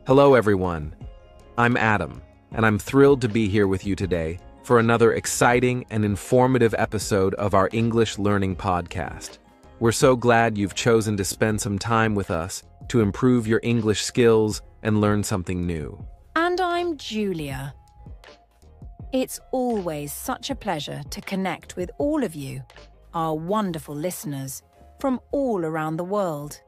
Hello everyone, I'm Adam, and I'm thrilled to be here with you today for another exciting and informative episode of our English Learning Podcast. We're so glad you've chosen to spend some time with us to improve your English skills and learn something new. And I'm Julia. It's always such a pleasure to connect with all of you, our wonderful listeners from all around the world.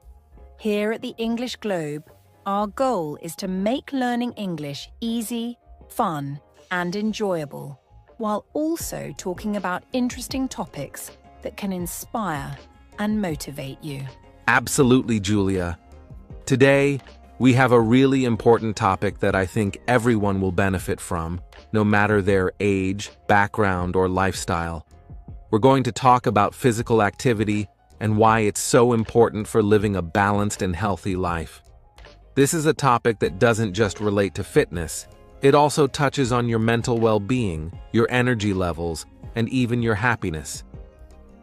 Here at the English Globe, our goal is to make learning English easy, fun, and enjoyable, while also talking about interesting topics that can inspire and motivate you. Absolutely, Julia. Today, we have a really important topic that I think everyone will benefit from, no matter their age, background, or lifestyle. We're going to talk about physical activity and why it's so important for living a balanced and healthy life. This is a topic that doesn't just relate to fitness. It also touches on your mental well-being, your energy levels, and even your happiness.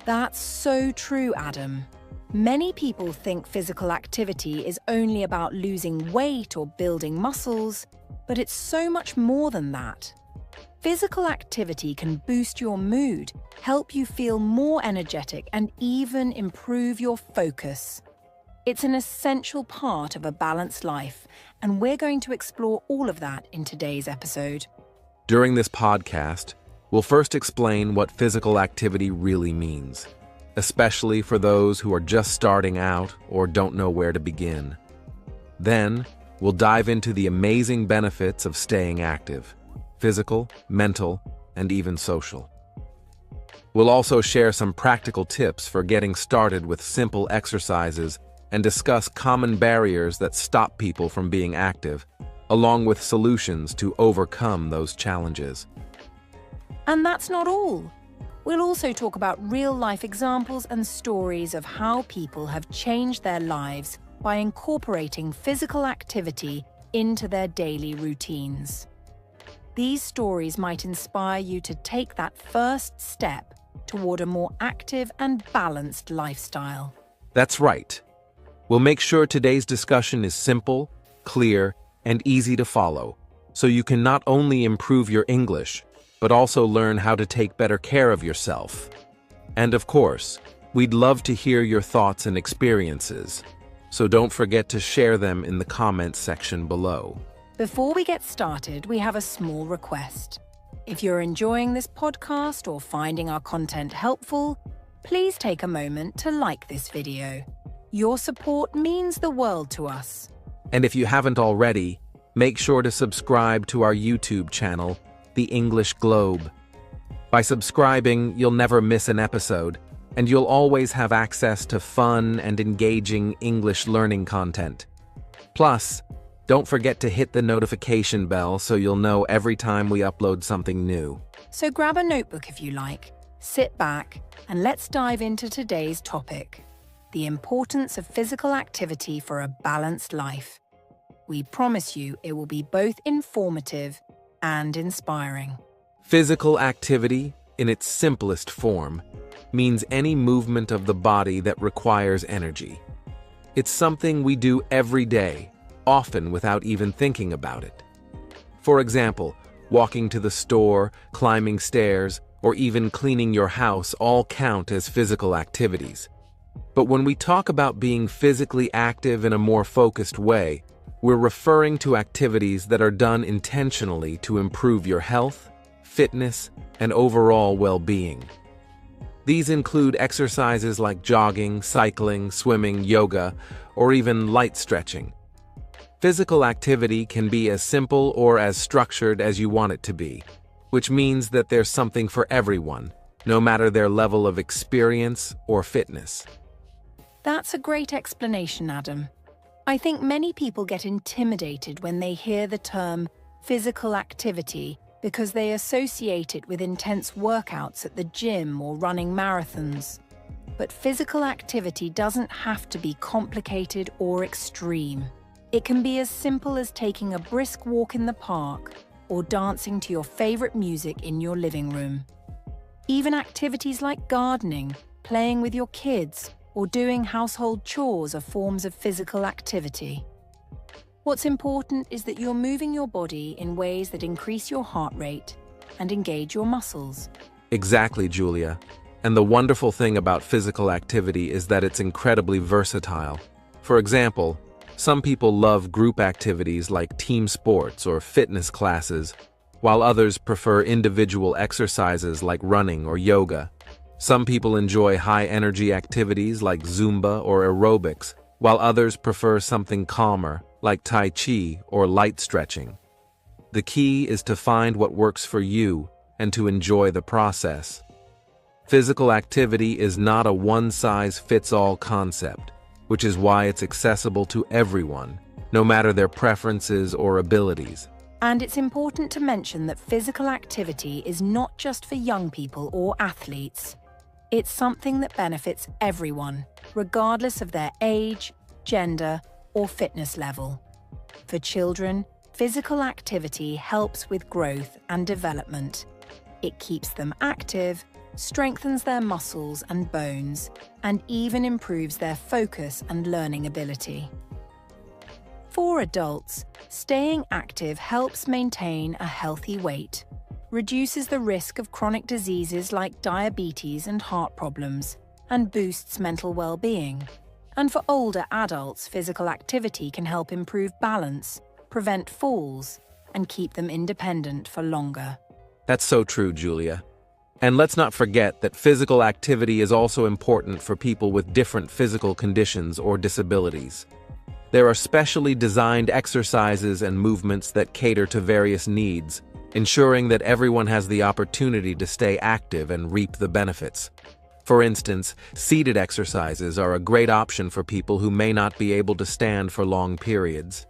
That's so true, Adam. Many people think physical activity is only about losing weight or building muscles, but it's so much more than that. Physical activity can boost your mood, help you feel more energetic, and even improve your focus. It's an essential part of a balanced life, and we're going to explore all of that in today's episode. During this podcast, we'll first explain what physical activity really means, especially for those who are just starting out or don't know where to begin. Then, we'll dive into the amazing benefits of staying active: physical, mental, and even social. We'll also share some practical tips for getting started with simple exercises and discuss common barriers that stop people from being active, along with solutions to overcome those challenges. And that's not all. We'll also talk about real-life examples and stories of how people have changed their lives by incorporating physical activity into their daily routines. These stories might inspire you to take that first step toward a more active and balanced lifestyle. That's right. We'll make sure today's discussion is simple, clear, and easy to follow, so you can not only improve your English, but also learn how to take better care of yourself. And of course, we'd love to hear your thoughts and experiences, so don't forget to share them in the comments section below. Before we get started, we have a small request. If you're enjoying this podcast or finding our content helpful, please take a moment to like this video. Your support means the world to us. And if you haven't already, make sure to subscribe to our YouTube channel, The English Globe. By subscribing, you'll never miss an episode, and you'll always have access to fun and engaging English learning content. Plus, don't forget to hit the notification bell so you'll know every time we upload something new. So grab a notebook if you like, sit back, and let's dive into today's topic: the importance of physical activity for a balanced life. We promise you it will be both informative and inspiring. Physical activity, in its simplest form, means any movement of the body that requires energy. It's something we do every day, often without even thinking about it. For example, walking to the store, climbing stairs, or even cleaning your house all count as physical activities. But when we talk about being physically active in a more focused way, we're referring to activities that are done intentionally to improve your health, fitness, and overall well-being. These include exercises like jogging, cycling, swimming, yoga, or even light stretching. Physical activity can be as simple or as structured as you want it to be, which means that there's something for everyone, no matter their level of experience or fitness. That's a great explanation, Adam. I think many people get intimidated when they hear the term physical activity because they associate it with intense workouts at the gym or running marathons. But physical activity doesn't have to be complicated or extreme. It can be as simple as taking a brisk walk in the park or dancing to your favorite music in your living room. Even activities like gardening, playing with your kids, or doing household chores are forms of physical activity. What's important is that you're moving your body in ways that increase your heart rate and engage your muscles. Exactly, Julia. And the wonderful thing about physical activity is that it's incredibly versatile. For example, some people love group activities like team sports or fitness classes, while others prefer individual exercises like running or yoga. Some people enjoy high-energy activities like Zumba or aerobics, while others prefer something calmer like Tai Chi or light stretching. The key is to find what works for you and to enjoy the process. Physical activity is not a one-size-fits-all concept, which is why it's accessible to everyone, no matter their preferences or abilities. And it's important to mention that physical activity is not just for young people or athletes. It's something that benefits everyone, regardless of their age, gender, or fitness level. For children, physical activity helps with growth and development. It keeps them active, strengthens their muscles and bones, and even improves their focus and learning ability. For adults, staying active helps maintain a healthy weight, reduces the risk of chronic diseases like diabetes and heart problems, and boosts mental well-being. And for older adults, physical activity can help improve balance, prevent falls, and keep them independent for longer. That's so true, Julia. And let's not forget that physical activity is also important for people with different physical conditions or disabilities. There are specially designed exercises and movements that cater to various needs, ensuring that everyone has the opportunity to stay active and reap the benefits. For instance, seated exercises are a great option for people who may not be able to stand for long periods.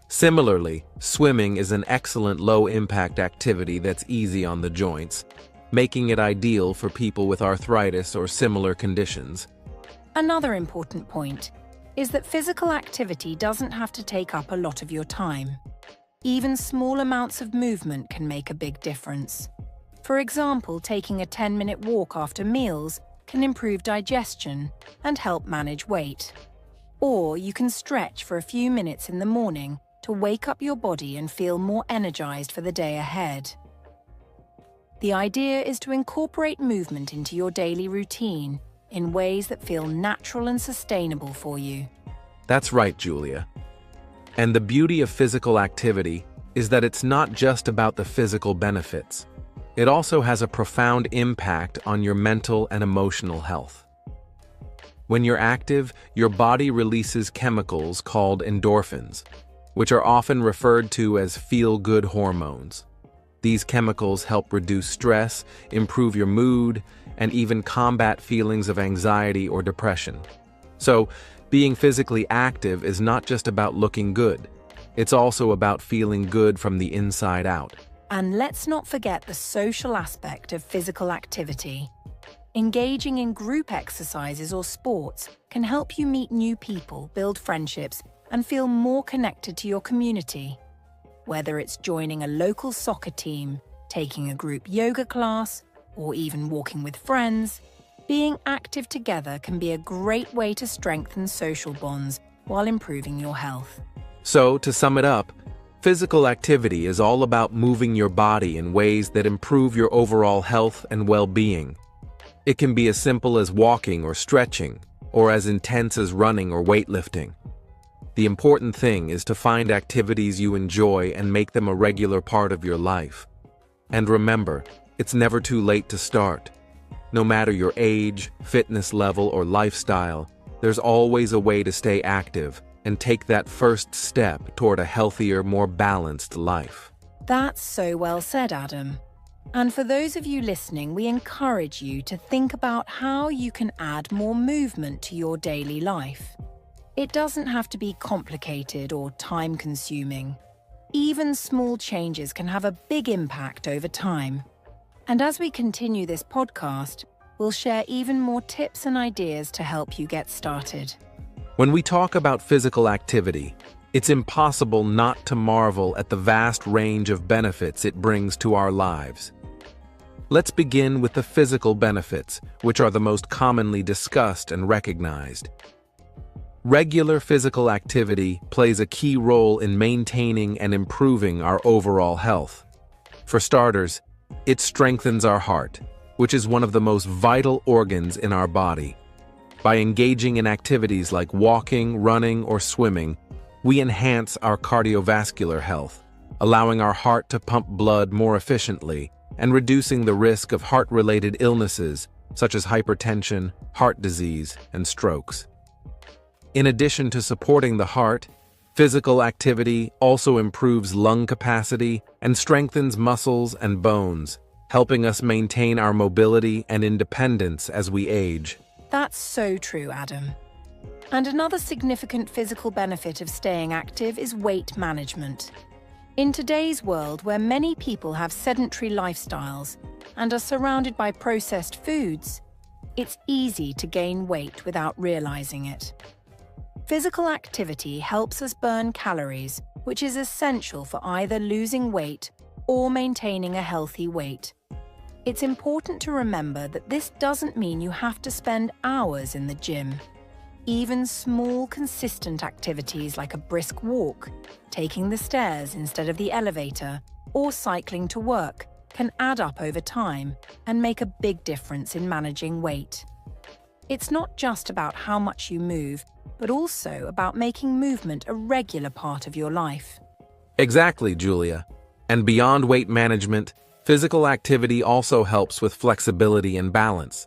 Similarly, swimming is an excellent low-impact activity that's easy on the joints, making it ideal for people with arthritis or similar conditions. Another important point is that physical activity doesn't have to take up a lot of your time. Even small amounts of movement can make a big difference. For example, taking a 10-minute walk after meals can improve digestion and help manage weight. Or you can stretch for a few minutes in the morning to wake up your body and feel more energized for the day ahead. The idea is to incorporate movement into your daily routine in ways that feel natural and sustainable for you. That's right, Julia. And the beauty of physical activity is that it's not just about the physical benefits. It also has a profound impact on your mental and emotional health. When you're active, your body releases chemicals called endorphins, which are often referred to as feel-good hormones. These chemicals help reduce stress, improve your mood, and even combat feelings of anxiety or depression. So, being physically active is not just about looking good. It's also about feeling good from the inside out. And let's not forget the social aspect of physical activity. Engaging in group exercises or sports can help you meet new people, build friendships, and feel more connected to your community. Whether it's joining a local soccer team, taking a group yoga class, or even walking with friends, being active together can be a great way to strengthen social bonds while improving your health. So, to sum it up, physical activity is all about moving your body in ways that improve your overall health and well-being. It can be as simple as walking or stretching, or as intense as running or weightlifting. The important thing is to find activities you enjoy and make them a regular part of your life. And remember, it's never too late to start. No matter your age, fitness level, or lifestyle, there's always a way to stay active and take that first step toward a healthier, more balanced life. That's so well said, Adam. And for those of you listening, we encourage you to think about how you can add more movement to your daily life. It doesn't have to be complicated or time-consuming. Even small changes can have a big impact over time. And as we continue this podcast, we'll share even more tips and ideas to help you get started. When we talk about physical activity, it's impossible not to marvel at the vast range of benefits it brings to our lives. Let's begin with the physical benefits, which are the most commonly discussed and recognized. Regular physical activity plays a key role in maintaining and improving our overall health. For starters, it strengthens our heart, which is one of the most vital organs in our body. By engaging in activities like walking, running, or swimming, we enhance our cardiovascular health, allowing our heart to pump blood more efficiently and reducing the risk of heart-related illnesses such as hypertension, heart disease, and strokes. In addition to supporting the heart, physical activity also improves lung capacity and strengthens muscles and bones, helping us maintain our mobility and independence as we age. That's so true, Adam. And another significant physical benefit of staying active is weight management. In today's world, where many people have sedentary lifestyles and are surrounded by processed foods, it's easy to gain weight without realizing it. Physical activity helps us burn calories, which is essential for either losing weight or maintaining a healthy weight. It's important to remember that this doesn't mean you have to spend hours in the gym. Even small, consistent activities like a brisk walk, taking the stairs instead of the elevator, or cycling to work can add up over time and make a big difference in managing weight. It's not just about how much you move, but also about making movement a regular part of your life. Exactly, Julia. And beyond weight management, physical activity also helps with flexibility and balance.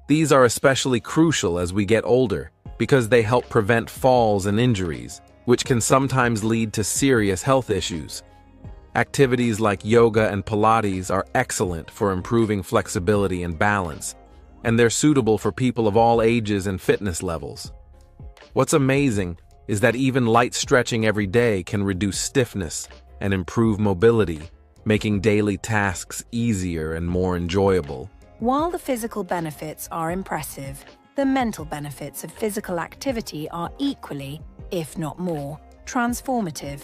These are especially crucial as we get older because they help prevent falls and injuries, which can sometimes lead to serious health issues. Activities like yoga and Pilates are excellent for improving flexibility and balance, and they're suitable for people of all ages and fitness levels. What's amazing is that even light stretching every day can reduce stiffness and improve mobility, making daily tasks easier and more enjoyable. While the physical benefits are impressive, the mental benefits of physical activity are equally, if not more, transformative.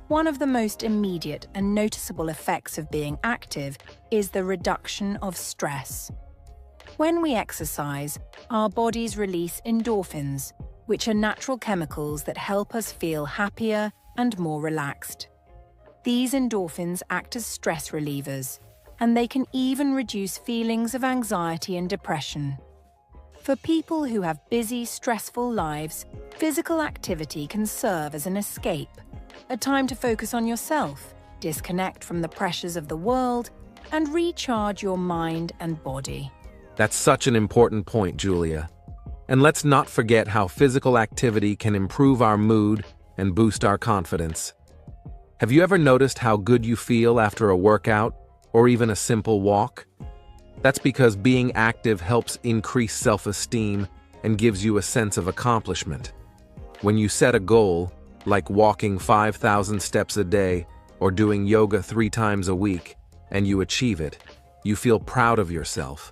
One of the most immediate and noticeable effects of being active is the reduction of stress. When we exercise, our bodies release endorphins, which are natural chemicals that help us feel happier and more relaxed. These endorphins act as stress relievers, and they can even reduce feelings of anxiety and depression. For people who have busy, stressful lives, physical activity can serve as an escape, a time to focus on yourself, disconnect from the pressures of the world, and recharge your mind and body. That's such an important point, Julia. And let's not forget how physical activity can improve our mood and boost our confidence. Have you ever noticed how good you feel after a workout or even a simple walk? That's because being active helps increase self-esteem and gives you a sense of accomplishment. When you set a goal, like walking 5,000 steps a day or doing yoga 3 times a week, and you achieve it, you feel proud of yourself.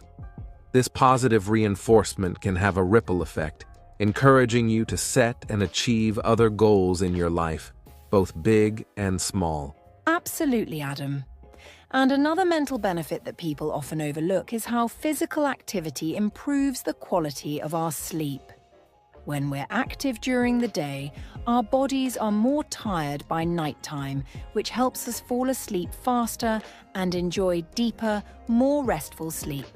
This positive reinforcement can have a ripple effect, encouraging you to set and achieve other goals in your life, both big and small. Absolutely, Adam. And another mental benefit that people often overlook is how physical activity improves the quality of our sleep. When we're active during the day, our bodies are more tired by nighttime, which helps us fall asleep faster and enjoy deeper, more restful sleep.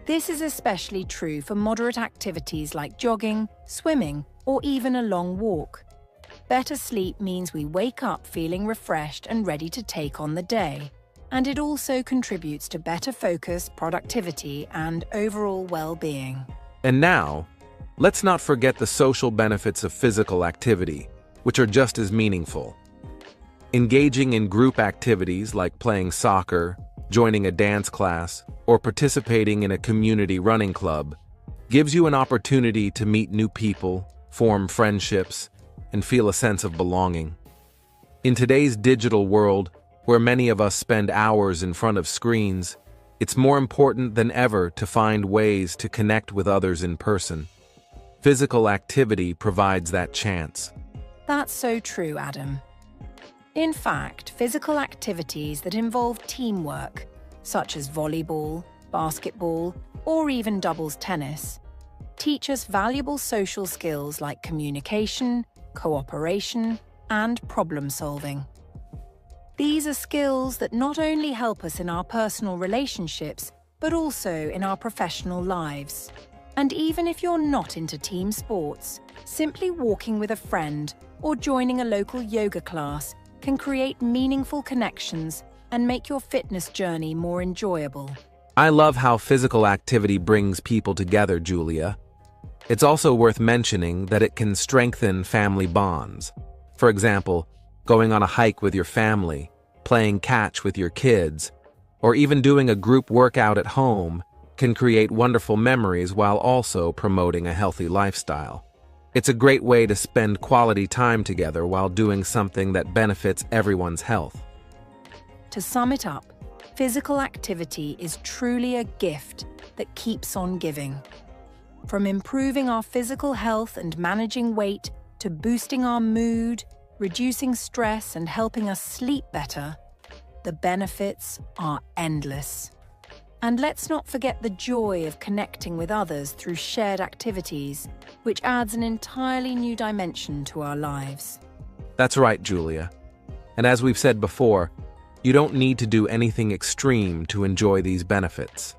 This is especially true for moderate activities like jogging, swimming, or even a long walk. Better sleep means we wake up feeling refreshed and ready to take on the day. And it also contributes to better focus, productivity, and overall well-being. And now, let's not forget the social benefits of physical activity, which are just as meaningful. Engaging in group activities like playing soccer, joining a dance class, or participating in a community running club gives you an opportunity to meet new people, form friendships, and feel a sense of belonging. In today's digital world, where many of us spend hours in front of screens, it's more important than ever to find ways to connect with others in person. Physical activity provides that chance. That's so true, Adam. In fact, physical activities that involve teamwork, such as volleyball, basketball, or even doubles tennis, teach us valuable social skills like communication, cooperation, and problem solving. These are skills that not only help us in our personal relationships, but also in our professional lives. And even if you're not into team sports, simply walking with a friend or joining a local yoga class can create meaningful connections and make your fitness journey more enjoyable. I love how physical activity brings people together, Julia. It's also worth mentioning that it can strengthen family bonds. For example, going on a hike with your family, playing catch with your kids, or even doing a group workout at home can create wonderful memories while also promoting a healthy lifestyle. It's a great way to spend quality time together while doing something that benefits everyone's health. To sum it up, physical activity is truly a gift that keeps on giving. From improving our physical health and managing weight to boosting our mood, reducing stress, and helping us sleep better, the benefits are endless. And let's not forget the joy of connecting with others through shared activities, which adds an entirely new dimension to our lives. That's right, Julia. And as we've said before, you don't need to do anything extreme to enjoy these benefits.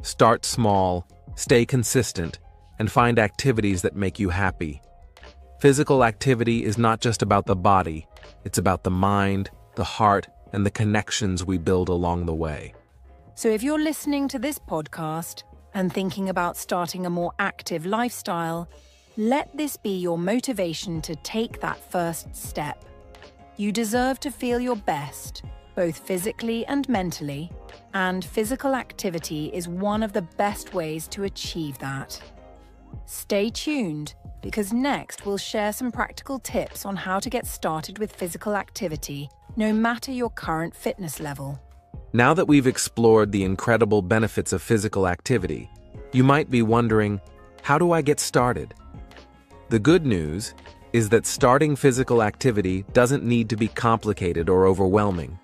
Start small, stay consistent, and find activities that make you happy. Physical activity is not just about the body, it's about the mind, the heart, and the connections we build along the way. So if you're listening to this podcast and thinking about starting a more active lifestyle, let this be your motivation to take that first step. You deserve to feel your best, both physically and mentally, and physical activity is one of the best ways to achieve that. Stay tuned, because next we'll share some practical tips on how to get started with physical activity, no matter your current fitness level. Now that we've explored the incredible benefits of physical activity, you might be wondering, how do I get started? The good news is that starting physical activity doesn't need to be complicated or overwhelming.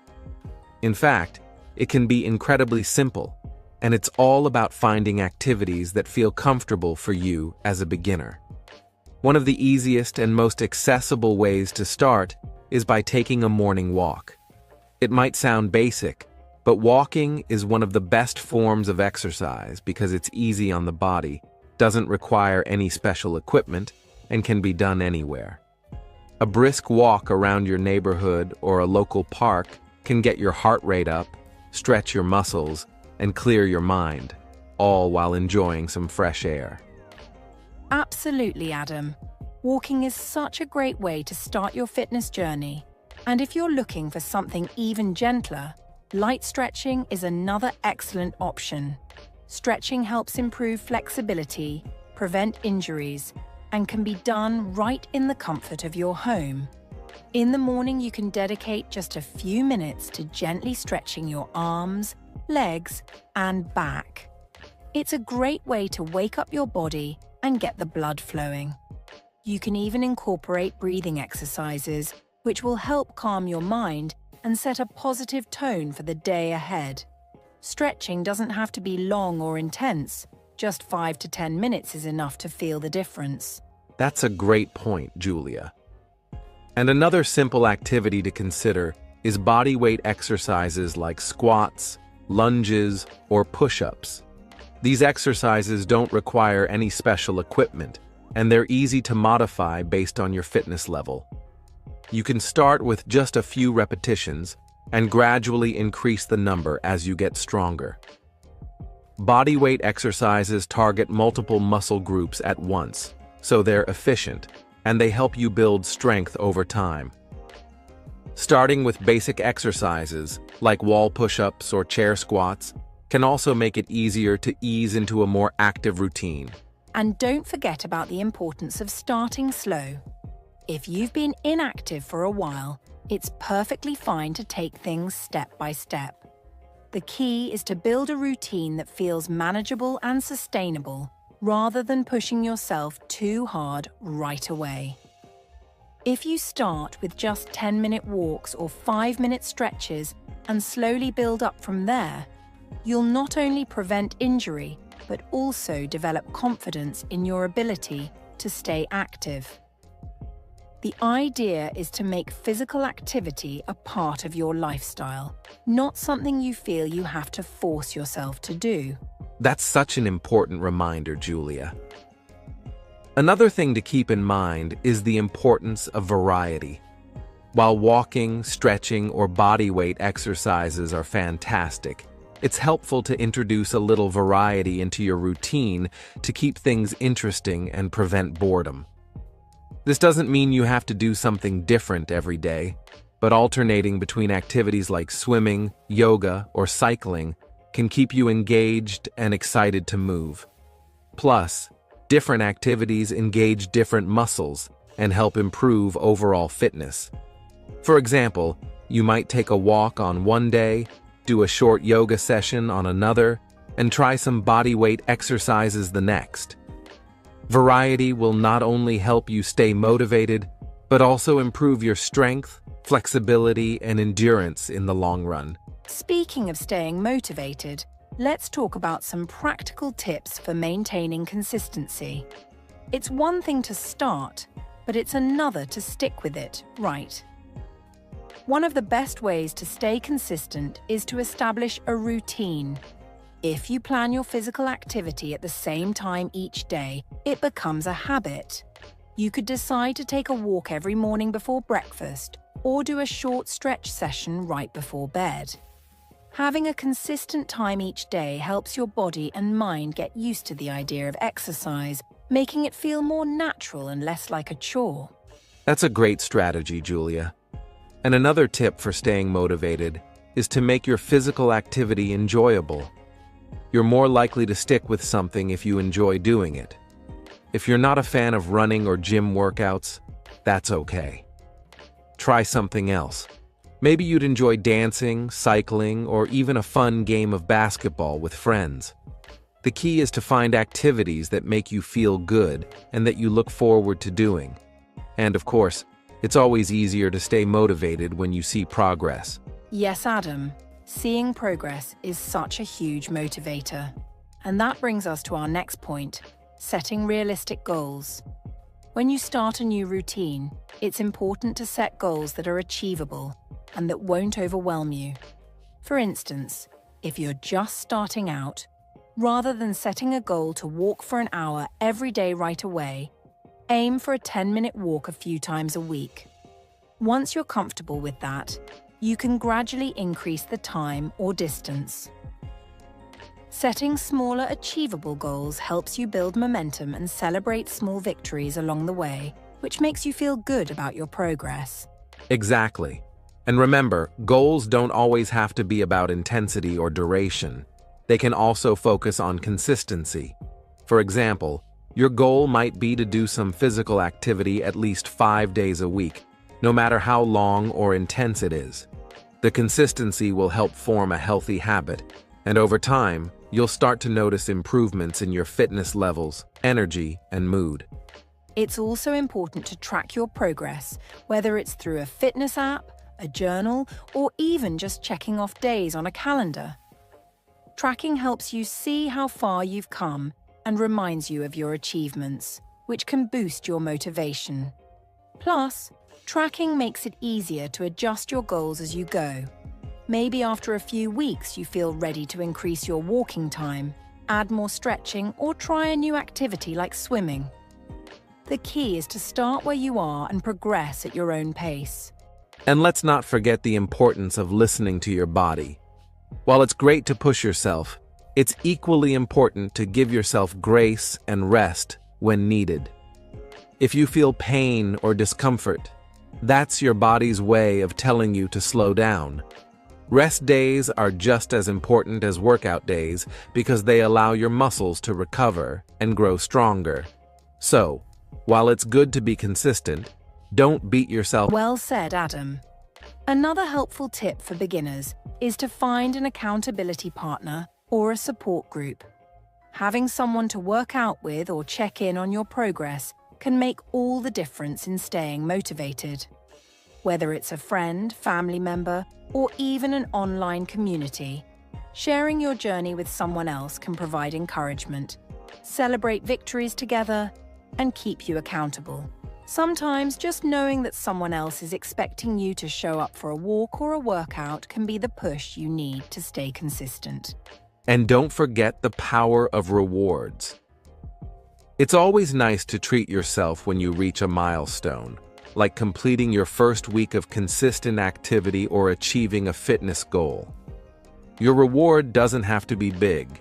In fact, it can be incredibly simple, and it's all about finding activities that feel comfortable for you as a beginner. One of the easiest and most accessible ways to start is by taking a morning walk. It might sound basic, but walking is one of the best forms of exercise because it's easy on the body, doesn't require any special equipment, and can be done anywhere. A brisk walk around your neighborhood or a local park can get your heart rate up, stretch your muscles, and clear your mind, all while enjoying some fresh air. Absolutely, Adam. Walking is such a great way to start your fitness journey. And if you're looking for something even gentler, light stretching is another excellent option. Stretching helps improve flexibility, prevent injuries, and can be done right in the comfort of your home. In the morning, you can dedicate just a few minutes to gently stretching your arms, legs, and back. It's a great way to wake up your body and get the blood flowing. You can even incorporate breathing exercises, which will help calm your mind and set a positive tone for the day ahead. Stretching doesn't have to be long or intense. Just 5 to 10 minutes is enough to feel the difference. That's a great point, Julia. And another simple activity to consider is body weight exercises like squats, lunges, or push-ups. These exercises don't require any special equipment, and they're easy to modify based on your fitness level. You can start with just a few repetitions and gradually increase the number as you get stronger. Body weight exercises target multiple muscle groups at once, so they're efficient, and they help you build strength over time. Starting with basic exercises, like wall push-ups or chair squats, can also make it easier to ease into a more active routine. And don't forget about the importance of starting slow. If you've been inactive for a while, it's perfectly fine to take things step by step. The key is to build a routine that feels manageable and sustainable, rather than pushing yourself too hard right away. If you start with just 10-minute walks or 5-minute stretches and slowly build up from there, you'll not only prevent injury, but also develop confidence in your ability to stay active. The idea is to make physical activity a part of your lifestyle, not something you feel you have to force yourself to do. That's such an important reminder, Julia. Another thing to keep in mind is the importance of variety. While walking, stretching, or body weight exercises are fantastic, it's helpful to introduce a little variety into your routine to keep things interesting and prevent boredom. This doesn't mean you have to do something different every day, but alternating between activities like swimming, yoga, or cycling can keep you engaged and excited to move. Plus, different activities engage different muscles and help improve overall fitness. For example, you might take a walk on one day, do a short yoga session on another, and try some body weight exercises the next. Variety will not only help you stay motivated, but also improve your strength, flexibility, and endurance in the long run. Speaking of staying motivated, let's talk about some practical tips for maintaining consistency. It's one thing to start, but it's another to stick with it, right? One of the best ways to stay consistent is to establish a routine. If you plan your physical activity at the same time each day, it becomes a habit. You could decide to take a walk every morning before breakfast, or do a short stretch session right before bed. Having a consistent time each day helps your body and mind get used to the idea of exercise, making it feel more natural and less like a chore. That's a great strategy, Julia. And another tip for staying motivated is to make your physical activity enjoyable. You're more likely to stick with something if you enjoy doing it. If you're not a fan of running or gym workouts, that's okay. Try something else. Maybe you'd enjoy dancing, cycling, or even a fun game of basketball with friends. The key is to find activities that make you feel good and that you look forward to doing. And of course, it's always easier to stay motivated when you see progress. Yes, Adam. Seeing progress is such a huge motivator. And that brings us to our next point, setting realistic goals. When you start a new routine, it's important to set goals that are achievable and that won't overwhelm you. For instance, if you're just starting out, rather than setting a goal to walk for an hour every day right away, aim for a 10-minute walk a few times a week. Once you're comfortable with that, you can gradually increase the time or distance. Setting smaller, achievable goals helps you build momentum and celebrate small victories along the way, which makes you feel good about your progress. Exactly. And remember, goals don't always have to be about intensity or duration. They can also focus on consistency. For example, your goal might be to do some physical activity at least 5 days a week, no matter how long or intense it is. The consistency will help form a healthy habit, and over time, you'll start to notice improvements in your fitness levels, energy, and mood. It's also important to track your progress, whether it's through a fitness app, a journal, or even just checking off days on a calendar. Tracking helps you see how far you've come and reminds you of your achievements, which can boost your motivation. Plus, tracking makes it easier to adjust your goals as you go. Maybe after a few weeks you feel ready to increase your walking time, add more stretching, or try a new activity like swimming. The key is to start where you are and progress at your own pace. And let's not forget the importance of listening to your body. While it's great to push yourself, it's equally important to give yourself grace and rest when needed. If you feel pain or discomfort, that's your body's way of telling you to slow down. Rest days are just as important as workout days because they allow your muscles to recover and grow stronger. So, while it's good to be consistent, don't beat yourself. Well said, Adam. Another helpful tip for beginners is to find an accountability partner or a support group. Having someone to work out with or check in on your progress can make all the difference in staying motivated. Whether it's a friend, family member, or even an online community, Sharing your journey with someone else can provide encouragement, celebrate victories together, and keep you accountable. Sometimes just knowing that someone else is expecting you to show up for a walk or a workout can be the push you need to stay consistent. And don't forget the power of rewards. It's always nice to treat yourself when you reach a milestone, like completing your first week of consistent activity or achieving a fitness goal. Your reward doesn't have to be big.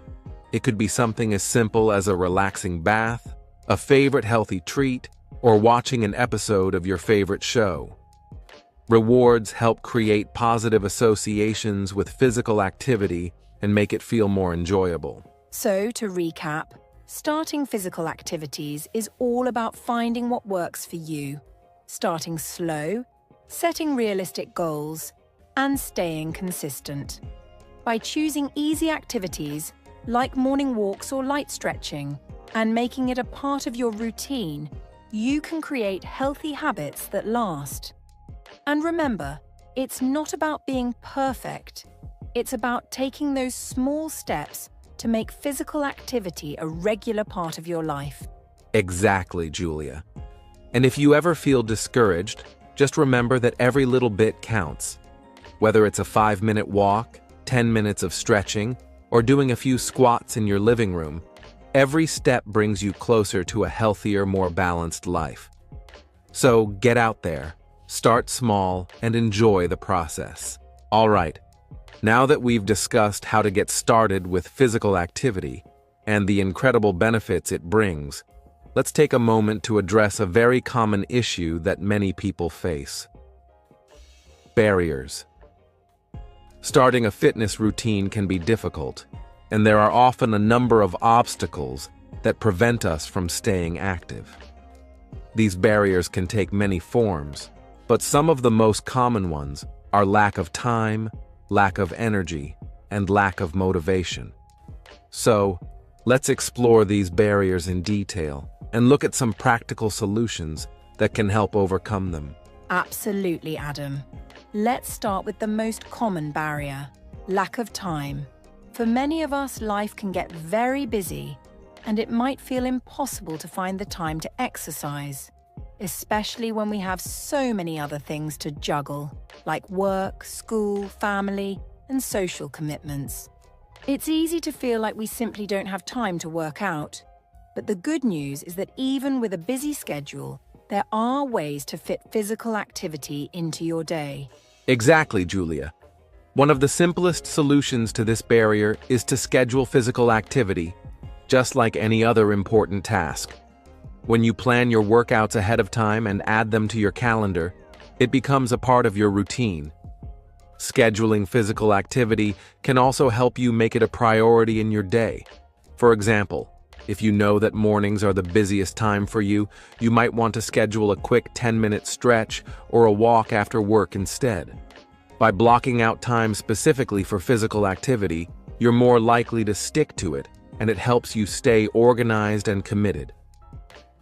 It could be something as simple as a relaxing bath, a favorite healthy treat, or watching an episode of your favorite show. Rewards help create positive associations with physical activity and make it feel more enjoyable. So, to recap, starting physical activities is all about finding what works for you, starting slow, setting realistic goals, and staying consistent. By choosing easy activities, like morning walks or light stretching, and making it a part of your routine, you can create healthy habits that last. And remember, it's not about being perfect. It's about taking those small steps to make physical activity a regular part of your life. Exactly, Julia. And if you ever feel discouraged, just remember that every little bit counts. Whether it's a 5-minute walk, 10 minutes of stretching, or doing a few squats in your living room, every step brings you closer to a healthier, more balanced life. So get out there, start small, and enjoy the process. All right, now that we've discussed how to get started with physical activity and the incredible benefits it brings, let's take a moment to address a very common issue that many people face: barriers. Starting a fitness routine can be difficult, and there are often a number of obstacles that prevent us from staying active. These barriers can take many forms, but some of the most common ones are lack of time, lack of energy, and lack of motivation. So, let's explore these barriers in detail and look at some practical solutions that can help overcome them. Absolutely, Adam. Let's start with the most common barrier: lack of time. For many of us, life can get very busy, and it might feel impossible to find the time to exercise, especially when we have so many other things to juggle, like work, school, family, and social commitments. It's easy to feel like we simply don't have time to work out. But the good news is that even with a busy schedule, there are ways to fit physical activity into your day. Exactly, Julia. One of the simplest solutions to this barrier is to schedule physical activity, just like any other important task. When you plan your workouts ahead of time and add them to your calendar, it becomes a part of your routine. Scheduling physical activity can also help you make it a priority in your day. For example, if you know that mornings are the busiest time for you, you might want to schedule a quick 10-minute stretch or a walk after work instead. By blocking out time specifically for physical activity, you're more likely to stick to it, and it helps you stay organized and committed.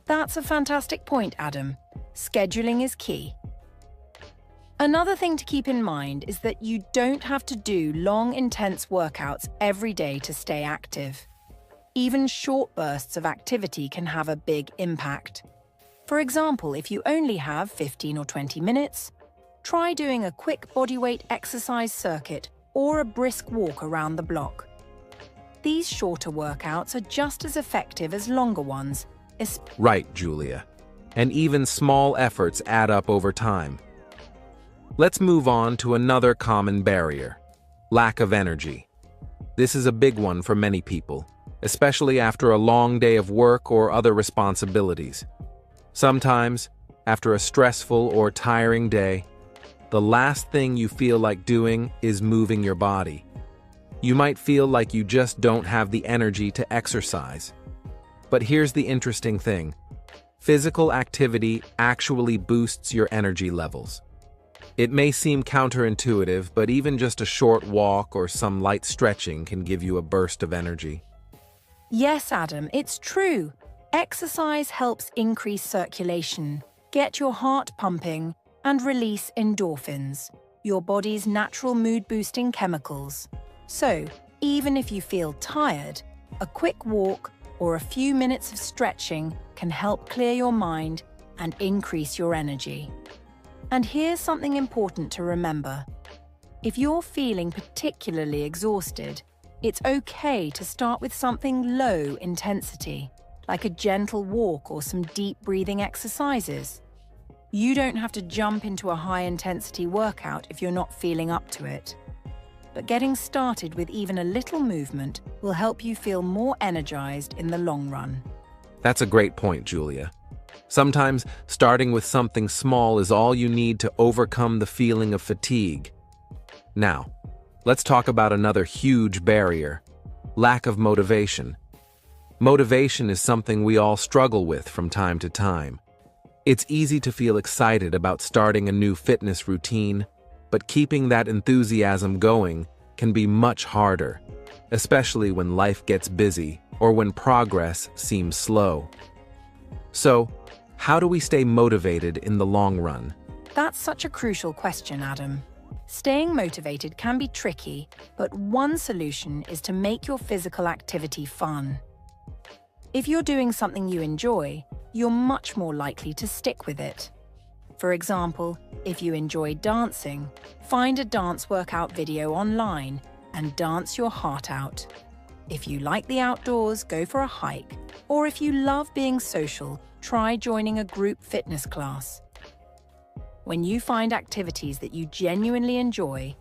That's a fantastic point, Adam. Scheduling is key. Another thing to keep in mind is that you don't have to do long, intense workouts every day to stay active. Even short bursts of activity can have a big impact. For example, if you only have 15 or 20 minutes, try doing a quick bodyweight exercise circuit or a brisk walk around the block. These shorter workouts are just as effective as longer ones. Right, Julia. And even small efforts add up over time. Let's move on to another common barrier: lack of energy. This is a big one for many people, especially after a long day of work or other responsibilities. Sometimes, after a stressful or tiring day, the last thing you feel like doing is moving your body. You might feel like you just don't have the energy to exercise. But here's the interesting thing: physical activity actually boosts your energy levels. It may seem counterintuitive, but even just a short walk or some light stretching can give you a burst of energy. Yes, Adam, it's true. Exercise helps increase circulation, get your heart pumping, and release endorphins, your body's natural mood-boosting chemicals. So, Even if you feel tired, a quick walk or a few minutes of stretching can help clear your mind and increase your energy. And here's something important to remember. If you're feeling particularly exhausted, it's okay to start with something low intensity, like a gentle walk or some deep breathing exercises. You don't have to jump into a high-intensity workout if you're not feeling up to it. But getting started with even a little movement will help you feel more energized in the long run. That's a great point, Julia. Sometimes starting with something small is all you need to overcome the feeling of fatigue. Now, let's talk about another huge barrier: lack of motivation. Motivation is something we all struggle with from time to time. It's easy to feel excited about starting a new fitness routine, but keeping that enthusiasm going can be much harder, especially when life gets busy or when progress seems slow. So, how do we stay motivated in the long run? That's such a crucial question, Adam. Staying motivated can be tricky, but one solution is to make your physical activity fun. If you're doing something you enjoy, you're much more likely to stick with it. For example, if you enjoy dancing, find a dance workout video online and dance your heart out. If you like the outdoors, go for a hike. Or if you love being social, try joining a group fitness class. When you find activities that you genuinely enjoy,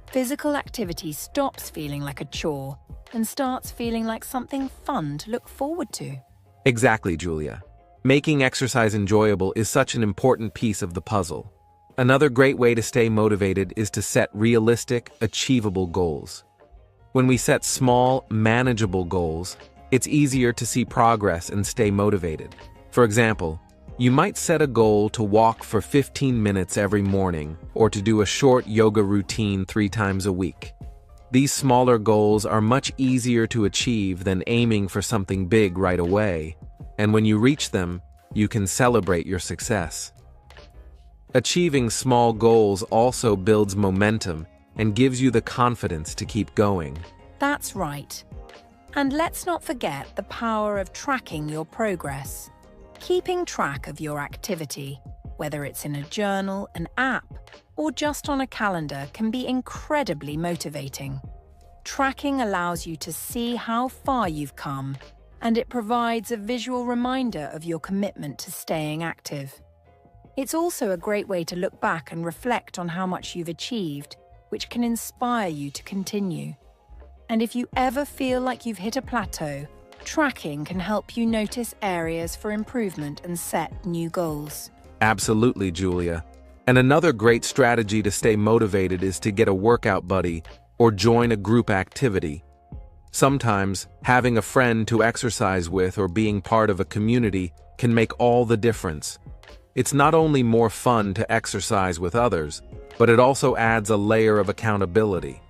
physical activity stops feeling like a chore and starts feeling like something fun to look forward to. Exactly, Julia. Making exercise enjoyable is such an important piece of the puzzle. Another great way to stay motivated is to set realistic, achievable goals. When we set small, manageable goals, it's easier to see progress and stay motivated. For example, you might set a goal to walk for 15 minutes every morning or to do a short yoga routine 3 times a week. These smaller goals are much easier to achieve than aiming for something big right away, and when you reach them, you can celebrate your success. Achieving small goals also builds momentum and gives you the confidence to keep going. That's right. And let's not forget the power of tracking your progress. Keeping track of your activity, whether it's in a journal, an app, or just on a calendar, can be incredibly motivating. Tracking allows you to see how far you've come, and it provides a visual reminder of your commitment to staying active. It's also a great way to look back and reflect on how much you've achieved, which can inspire you to continue. And if you ever feel like you've hit a plateau, tracking can help you notice areas for improvement and set new goals. Absolutely, Julia. And another great strategy to stay motivated is to get a workout buddy or join a group activity. Sometimes, having a friend to exercise with or being part of a community can make all the difference. It's not only more fun to exercise with others, but it also adds a layer of accountability.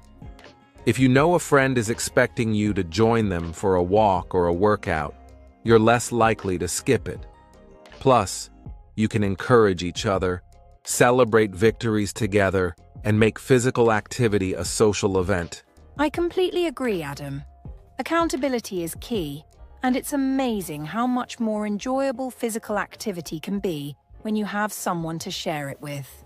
If you know a friend is expecting you to join them for a walk or a workout, you're less likely to skip it. Plus, you can encourage each other, celebrate victories together, and make physical activity a social event. I completely agree, Adam. Accountability is key, and it's amazing how much more enjoyable physical activity can be when you have someone to share it with.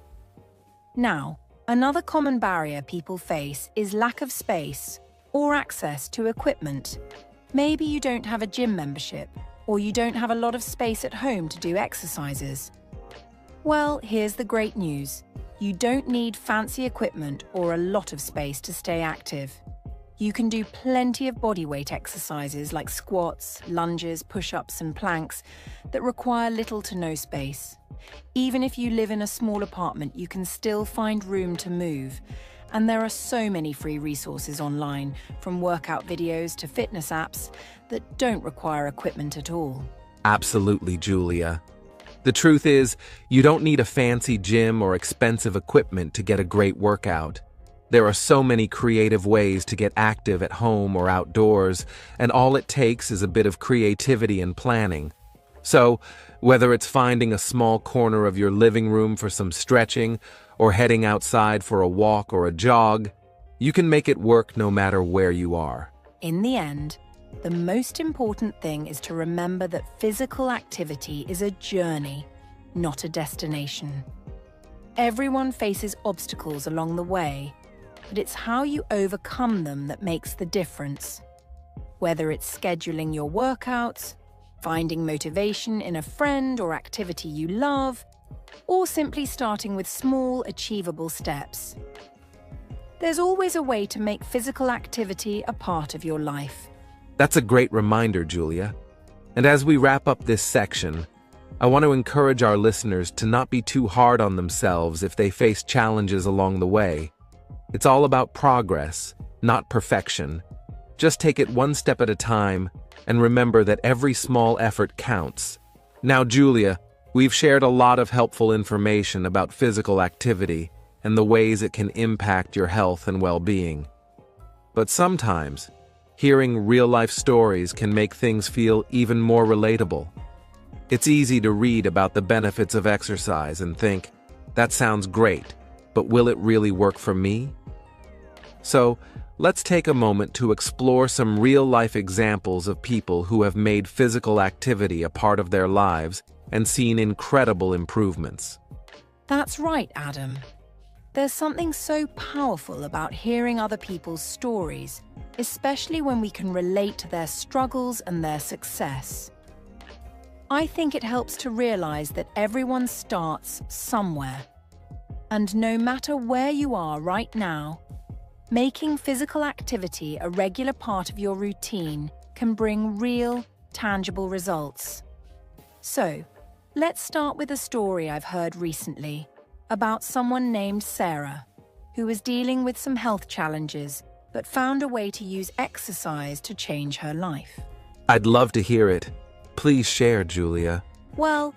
Now, another common barrier people face is lack of space or access to equipment. Maybe you don't have a gym membership, or you don't have a lot of space at home to do exercises. Well, here's the great news. You don't need fancy equipment or a lot of space to stay active. You can do plenty of bodyweight exercises like squats, lunges, push-ups, and planks that require little to no space. Even if you live in a small apartment, you can still find room to move. And there are so many free resources online, from workout videos to fitness apps, that don't require equipment at all. Absolutely, Julia. The truth is, you don't need a fancy gym or expensive equipment to get a great workout. There are so many creative ways to get active at home or outdoors, and all it takes is a bit of creativity and planning. So, whether it's finding a small corner of your living room for some stretching, or heading outside for a walk or a jog, You can make it work no matter where you are. In the end, the most important thing is to remember that physical activity is a journey, not a destination. Everyone faces obstacles along the way, but it's how you overcome them that makes the difference. Whether it's scheduling your workouts, finding motivation in a friend or activity you love, or simply starting with small, achievable steps. There's always a way to make physical activity a part of your life. That's a great reminder, Julia. And as we wrap up this section, I want to encourage our listeners to not be too hard on themselves if they face challenges along the way. It's all about progress, not perfection. Just take it one step at a time and remember that every small effort counts. Now, Julia, we've shared a lot of helpful information about physical activity and the ways it can impact your health and well-being. But sometimes, hearing real-life stories can make things feel even more relatable. It's easy to read about the benefits of exercise and think, that sounds great, but will it really work for me? So, let's take a moment to explore some real-life examples of people who have made physical activity a part of their lives and seen incredible improvements. That's right, Adam. There's something so powerful about hearing other people's stories, especially when we can relate to their struggles and their success. I think it helps to realize that everyone starts somewhere. And no matter where you are right now, making physical activity a regular part of your routine can bring real, tangible results. So, let's start with a story I've heard recently about someone named Sarah, who was dealing with some health challenges but found a way to use exercise to change her life. I'd love to hear it. Please share, Julia. Well,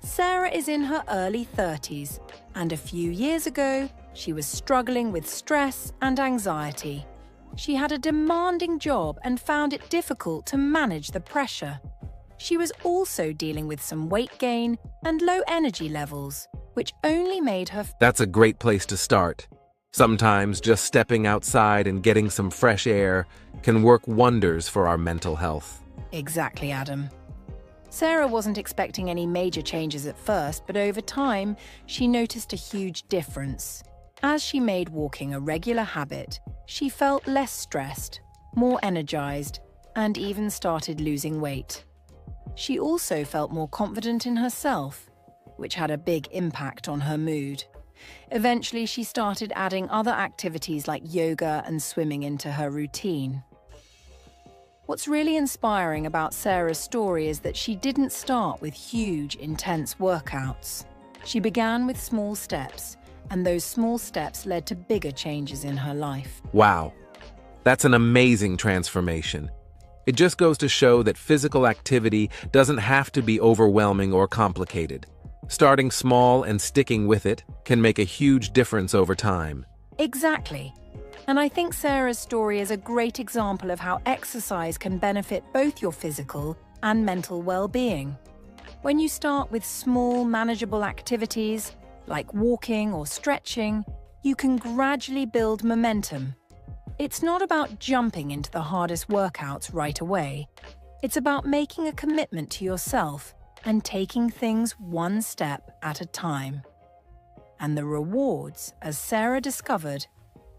Sarah is in her early 30s, and a few years ago, she was struggling with stress and anxiety. She had a demanding job and found it difficult to manage the pressure. She was also dealing with some weight gain and low energy levels, which only made her... That's a great place to start. Sometimes just stepping outside and getting some fresh air can work wonders for our mental health. Exactly, Adam. Sarah wasn't expecting any major changes at first, but over time, she noticed a huge difference. As she made walking a regular habit, she felt less stressed, more energized, and even started losing weight. She also felt more confident in herself, which had a big impact on her mood. Eventually, she started adding other activities like yoga and swimming into her routine. What's really inspiring about Sarah's story is that she didn't start with huge, intense workouts. She began with small steps, and those small steps led to bigger changes in her life. Wow, that's an amazing transformation. It just goes to show that physical activity doesn't have to be overwhelming or complicated. Starting small and sticking with it can make a huge difference over time. Exactly. And I think Sarah's story is a great example of how exercise can benefit both your physical and mental well-being. When you start with small, manageable activities, like walking or stretching, you can gradually build momentum. It's not about jumping into the hardest workouts right away. It's about making a commitment to yourself and taking things one step at a time. And the rewards, as Sarah discovered,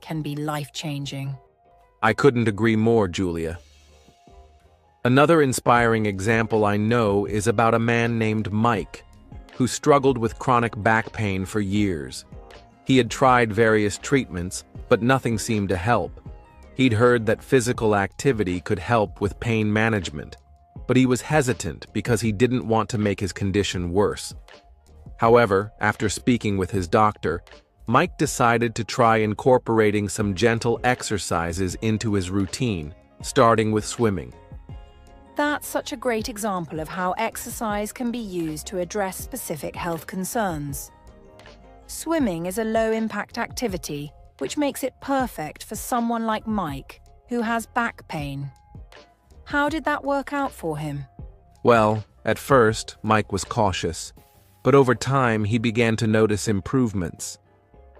can be life-changing. I couldn't agree more, Julia. Another inspiring example I know is about a man named Mike, who struggled with chronic back pain for years. He had tried various treatments, but nothing seemed to help. He'd heard that physical activity could help with pain management, but he was hesitant because he didn't want to make his condition worse. However, after speaking with his doctor, Mike decided to try incorporating some gentle exercises into his routine, starting with swimming. That's such a great example of how exercise can be used to address specific health concerns. Swimming is a low-impact activity, which makes it perfect for someone like Mike, who has back pain. How did that work out for him? Well, at first, Mike was cautious, but over time he began to notice improvements.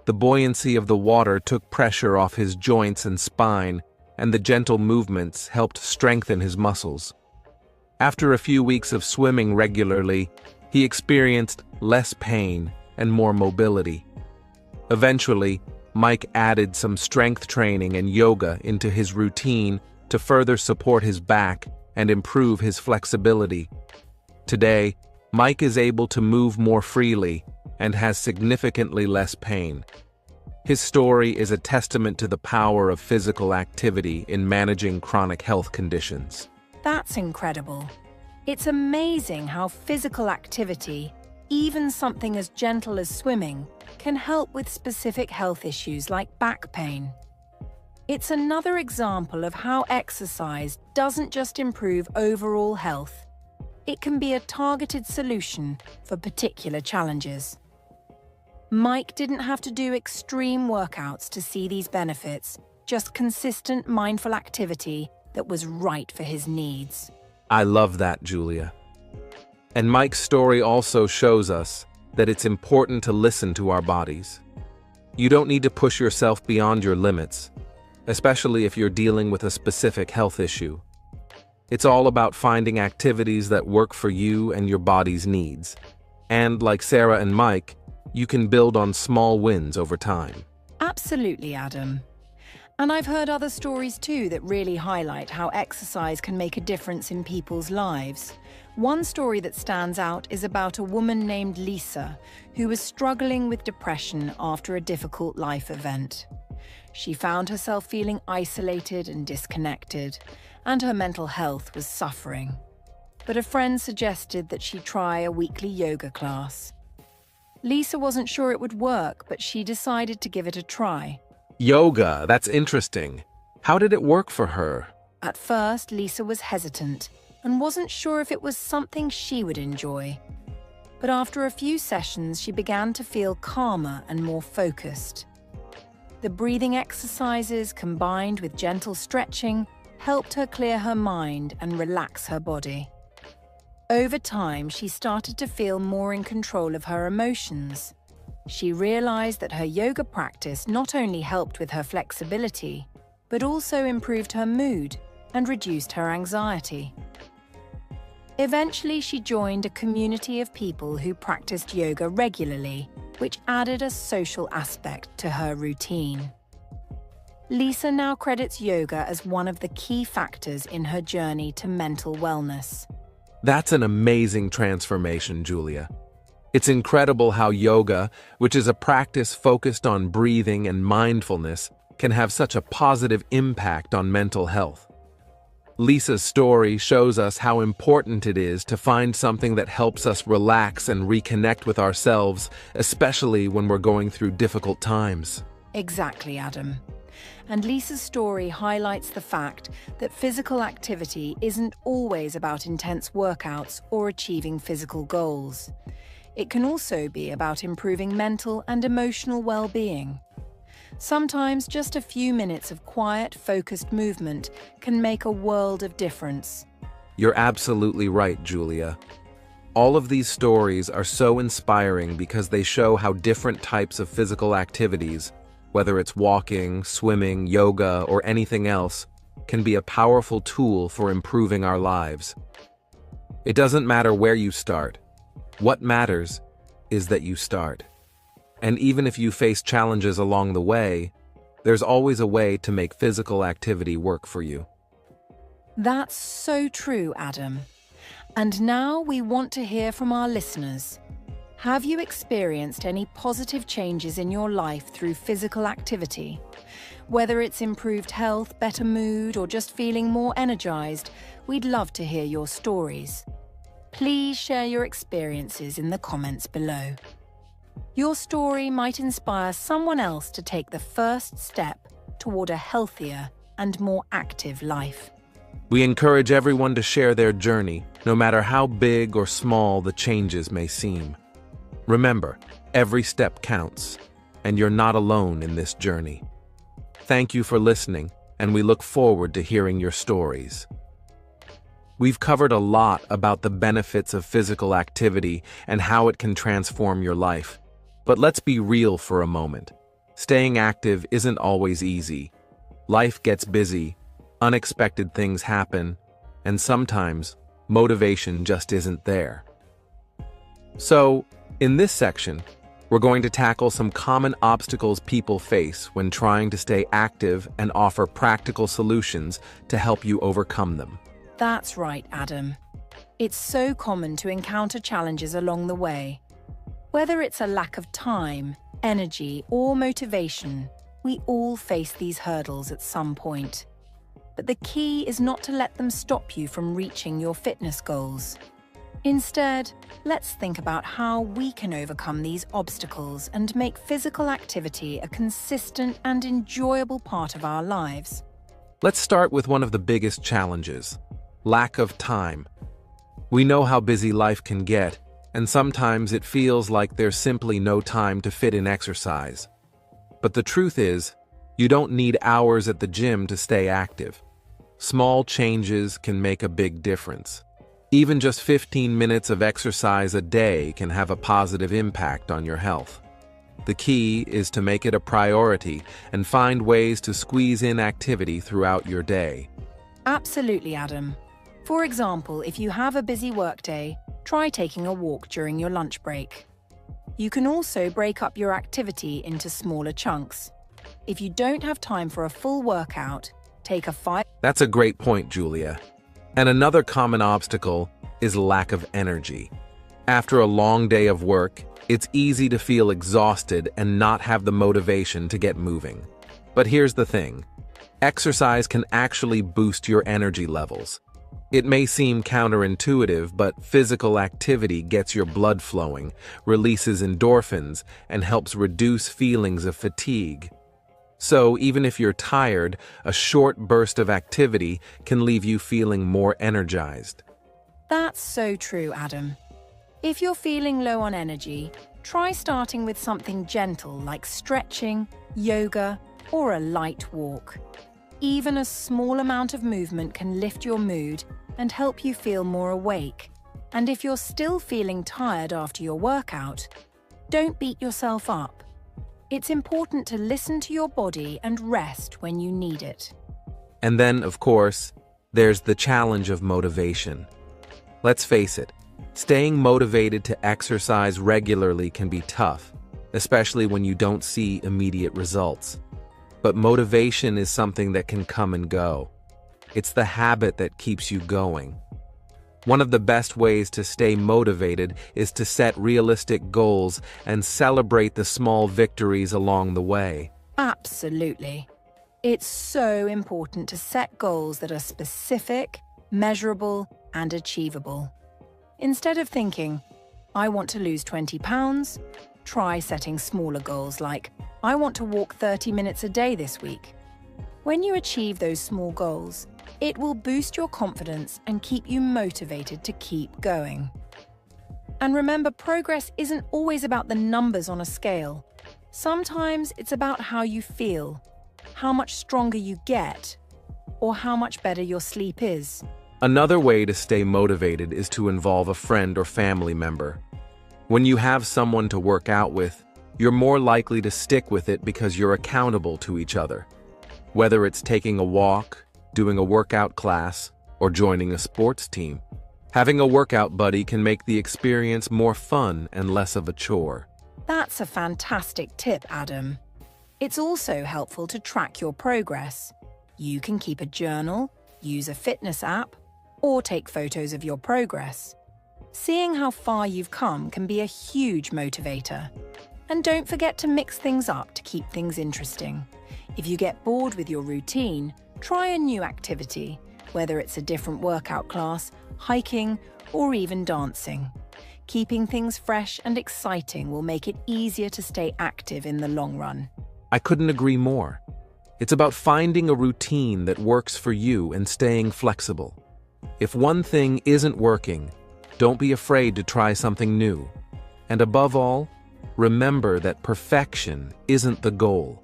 The buoyancy of the water took pressure off his joints and spine, and the gentle movements helped strengthen his muscles. After a few weeks of swimming regularly, he experienced less pain and more mobility. Eventually, Mike added some strength training and yoga into his routine to further support his back and improve his flexibility. Today, Mike is able to move more freely and has significantly less pain. His story is a testament to the power of physical activity in managing chronic health conditions. That's incredible. It's amazing how physical activity, even something as gentle as swimming, can help with specific health issues like back pain. It's another example of how exercise doesn't just improve overall health. It can be a targeted solution for particular challenges. Mike didn't have to do extreme workouts to see these benefits, just consistent mindful activity that was right for his needs. I love that, Julia. And Mike's story also shows us that it's important to listen to our bodies. You don't need to push yourself beyond your limits, especially if you're dealing with a specific health issue. It's all about finding activities that work for you and your body's needs. And like Sarah and Mike, you can build on small wins over time. Absolutely, Adam. And I've heard other stories too that really highlight how exercise can make a difference in people's lives. One story that stands out is about a woman named Lisa, who was struggling with depression after a difficult life event. She found herself feeling isolated and disconnected, and her mental health was suffering. But a friend suggested that she try a weekly yoga class. Lisa wasn't sure it would work, but she decided to give it a try. Yoga, that's interesting. How did it work for her? At first, Lisa was hesitant and wasn't sure if it was something she would enjoy. But after a few sessions, she began to feel calmer and more focused. The breathing exercises combined with gentle stretching helped her clear her mind and relax her body. Over time, she started to feel more in control of her emotions. She realized that her yoga practice not only helped with her flexibility, but also improved her mood and reduced her anxiety. Eventually, she joined a community of people who practiced yoga regularly, which added a social aspect to her routine. Lisa now credits yoga as one of the key factors in her journey to mental wellness. That's an amazing transformation, Julia. It's incredible how yoga, which is a practice focused on breathing and mindfulness, can have such a positive impact on mental health. Lisa's story shows us how important it is to find something that helps us relax and reconnect with ourselves, especially when we're going through difficult times. Exactly, Adam. And Lisa's story highlights the fact that physical activity isn't always about intense workouts or achieving physical goals. It can also be about improving mental and emotional well-being. Sometimes just a few minutes of quiet, focused movement can make a world of difference. You're absolutely right, Julia. All of these stories are so inspiring because they show how different types of physical activities, whether it's walking, swimming, yoga, or anything else, can be a powerful tool for improving our lives. It doesn't matter where you start. What matters is that you start. And even if you face challenges along the way, there's always a way to make physical activity work for you. That's so true, Adam. And now we want to hear from our listeners. Have you experienced any positive changes in your life through physical activity? Whether it's improved health, better mood, or just feeling more energized, we'd love to hear your stories. Please share your experiences in the comments below. Your story might inspire someone else to take the first step toward a healthier and more active life. We encourage everyone to share their journey, no matter how big or small the changes may seem. Remember, every step counts, and you're not alone in this journey. Thank you for listening, and we look forward to hearing your stories. We've covered a lot about the benefits of physical activity and how it can transform your life. But let's be real for a moment. Staying active isn't always easy. Life gets busy, unexpected things happen, and sometimes motivation just isn't there. So, in this section, we're going to tackle some common obstacles people face when trying to stay active and offer practical solutions to help you overcome them. That's right, Adam. It's so common to encounter challenges along the way. Whether it's a lack of time, energy, or motivation, we all face these hurdles at some point. But the key is not to let them stop you from reaching your fitness goals. Instead, let's think about how we can overcome these obstacles and make physical activity a consistent and enjoyable part of our lives. Let's start with one of the biggest challenges: lack of time. We know how busy life can get, and sometimes it feels like there's simply no time to fit in exercise. But the truth is, you don't need hours at the gym to stay active. Small changes can make a big difference. Even just 15 minutes of exercise a day can have a positive impact on your health. The key is to make it a priority and find ways to squeeze in activity throughout your day. Absolutely, Adam. For example, if you have a busy workday, try taking a walk during your lunch break. You can also break up your activity into smaller chunks. If you don't have time for a full workout, take a 5. That's a great point, Julia. And another common obstacle is lack of energy. After a long day of work, it's easy to feel exhausted and not have the motivation to get moving. But here's the thing: exercise can actually boost your energy levels. It may seem counterintuitive, but physical activity gets your blood flowing, releases endorphins, and helps reduce feelings of fatigue. So even if you're tired, a short burst of activity can leave you feeling more energized. That's so true, Adam. If you're feeling low on energy, try starting with something gentle like stretching, yoga, or a light walk. Even a small amount of movement can lift your mood and help you feel more awake. And if you're still feeling tired after your workout, don't beat yourself up. It's important to listen to your body and rest when you need it. And then, of course, there's the challenge of motivation. Let's face it, staying motivated to exercise regularly can be tough, especially when you don't see immediate results. But motivation is something that can come and go. It's the habit that keeps you going. One of the best ways to stay motivated is to set realistic goals and celebrate the small victories along the way. Absolutely. It's so important to set goals that are specific, measurable, and achievable. Instead of thinking, I want to lose 20 pounds, try setting smaller goals like, I want to walk 30 minutes a day this week. When you achieve those small goals, it will boost your confidence and keep you motivated to keep going. And remember, progress isn't always about the numbers on a scale. Sometimes it's about how you feel, how much stronger you get, or how much better your sleep is. Another way to stay motivated is to involve a friend or family member. When you have someone to work out with, you're more likely to stick with it because you're accountable to each other. Whether it's taking a walk, doing a workout class, or joining a sports team, having a workout buddy can make the experience more fun and less of a chore. That's a fantastic tip, Adam. It's also helpful to track your progress. You can keep a journal, use a fitness app, or take photos of your progress. Seeing how far you've come can be a huge motivator. And don't forget to mix things up to keep things interesting. If you get bored with your routine, try a new activity, whether it's a different workout class, hiking, or even dancing. Keeping things fresh and exciting will make it easier to stay active in the long run. I couldn't agree more. It's about finding a routine that works for you and staying flexible. If one thing isn't working, don't be afraid to try something new. And above all, remember that perfection isn't the goal.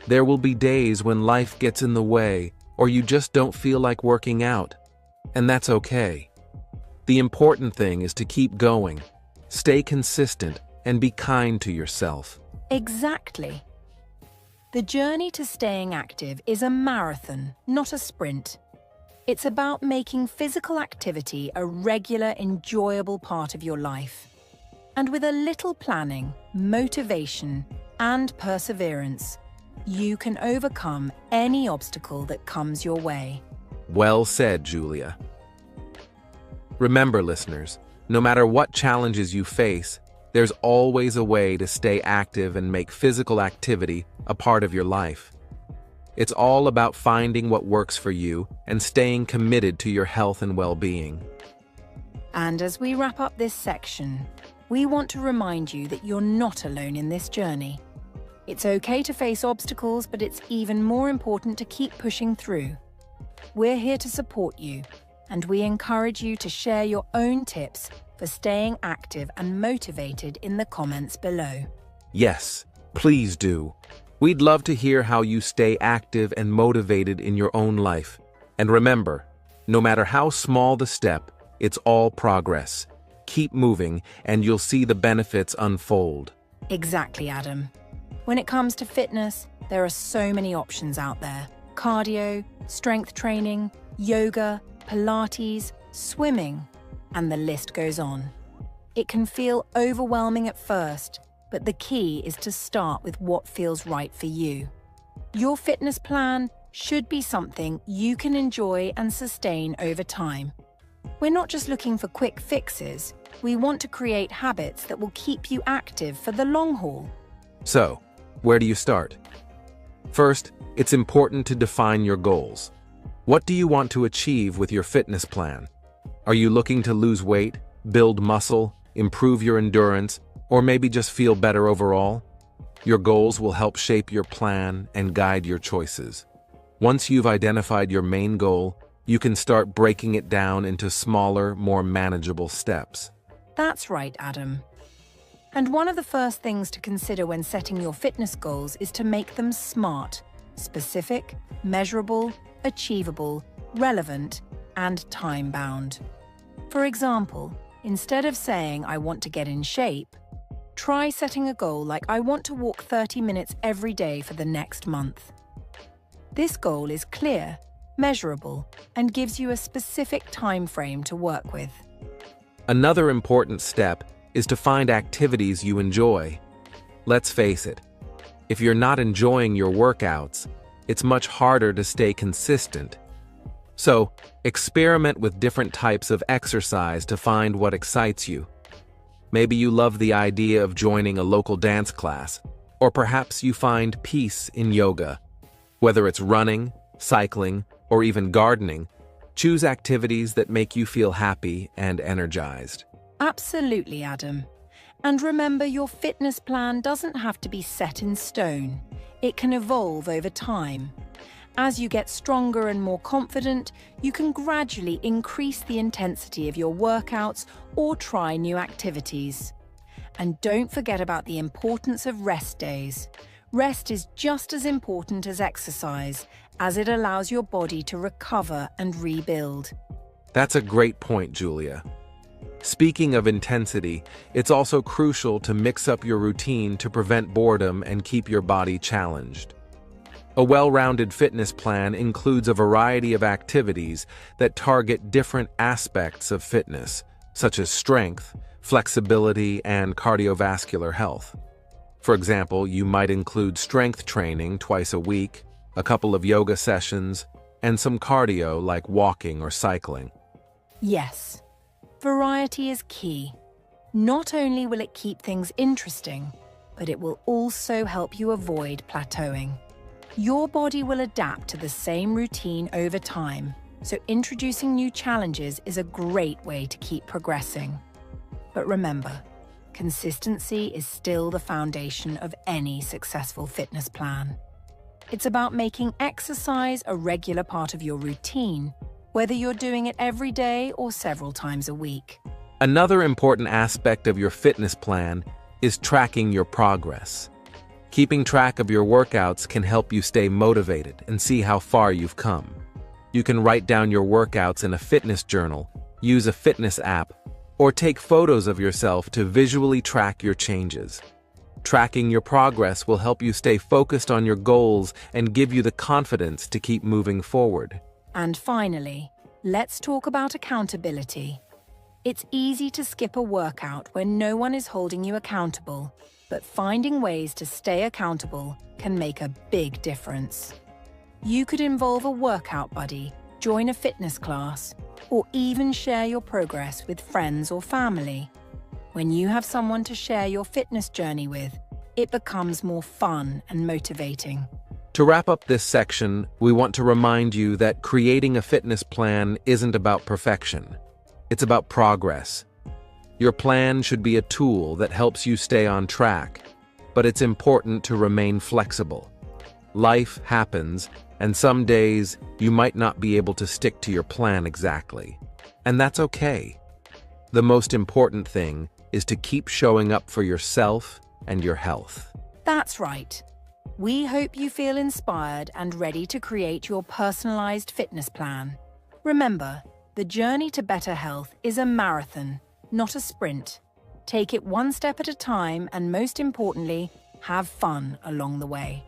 There will be days when life gets in the way or you just don't feel like working out, and that's okay. The important thing is to keep going, stay consistent, and be kind to yourself. Exactly. The journey to staying active is a marathon, not a sprint. It's about making physical activity a regular, enjoyable part of your life. And with a little planning, motivation, and perseverance, you can overcome any obstacle that comes your way. Well said, Julia. Remember, listeners, no matter what challenges you face, there's always a way to stay active and make physical activity a part of your life. It's all about finding what works for you and staying committed to your health and well-being. And as we wrap up this section, we want to remind you that you're not alone in this journey. It's okay to face obstacles, but it's even more important to keep pushing through. We're here to support you, and we encourage you to share your own tips for staying active and motivated in the comments below. Yes, please do. We'd love to hear how you stay active and motivated in your own life. And remember, no matter how small the step, it's all progress. Keep moving, and you'll see the benefits unfold. Exactly, Adam. When it comes to fitness, there are so many options out there. Cardio, strength training, yoga, Pilates, swimming, and the list goes on. It can feel overwhelming at first, but the key is to start with what feels right for you. Your fitness plan should be something you can enjoy and sustain over time. We're not just looking for quick fixes, we want to create habits that will keep you active for the long haul. So, where do you start? First, it's important to define your goals. What do you want to achieve with your fitness plan? Are you looking to lose weight, build muscle, improve your endurance, or maybe just feel better overall? Your goals will help shape your plan and guide your choices. Once you've identified your main goal, you can start breaking it down into smaller, more manageable steps. That's right, Adam. And one of the first things to consider when setting your fitness goals is to make them SMART, specific, measurable, achievable, relevant, and time-bound. For example, instead of saying, "I want to get in shape," try setting a goal like, "I want to walk 30 minutes every day for the next month." This goal is clear, measurable, and gives you a specific time frame to work with. Another important step is to find activities you enjoy. Let's face it, if you're not enjoying your workouts, it's much harder to stay consistent. So, experiment with different types of exercise to find what excites you. Maybe you love the idea of joining a local dance class, or perhaps you find peace in yoga. Whether it's running, cycling, or even gardening, choose activities that make you feel happy and energized. Absolutely, Adam. And remember, your fitness plan doesn't have to be set in stone. It can evolve over time. As you get stronger and more confident, you can gradually increase the intensity of your workouts or try new activities. And don't forget about the importance of rest days. Rest is just as important as exercise, as it allows your body to recover and rebuild. That's a great point, Julia. Speaking of intensity, it's also crucial to mix up your routine to prevent boredom and keep your body challenged. A well-rounded fitness plan includes a variety of activities that target different aspects of fitness, such as strength, flexibility, and cardiovascular health. For example, you might include strength training twice a week, a couple of yoga sessions, and some cardio like walking or cycling. Yes, variety is key. Not only will it keep things interesting, but it will also help you avoid plateauing. Your body will adapt to the same routine over time, so introducing new challenges is a great way to keep progressing. But remember, consistency is still the foundation of any successful fitness plan. It's about making exercise a regular part of your routine, whether you're doing it every day or several times a week. Another important aspect of your fitness plan is tracking your progress. Keeping track of your workouts can help you stay motivated and see how far you've come. You can write down your workouts in a fitness journal, use a fitness app, or take photos of yourself to visually track your changes. Tracking your progress will help you stay focused on your goals and give you the confidence to keep moving forward. And finally, let's talk about accountability. It's easy to skip a workout when no one is holding you accountable, but finding ways to stay accountable can make a big difference. You could involve a workout buddy, join a fitness class, or even share your progress with friends or family. When you have someone to share your fitness journey with, it becomes more fun and motivating. To wrap up this section, we want to remind you that creating a fitness plan isn't about perfection. It's about progress. Your plan should be a tool that helps you stay on track, but it's important to remain flexible. Life happens, and some days you might not be able to stick to your plan exactly. And that's okay. The most important thing is to keep showing up for yourself and your health. That's right. We hope you feel inspired and ready to create your personalized fitness plan. Remember, the journey to better health is a marathon, not a sprint. Take it one step at a time and, most importantly, have fun along the way.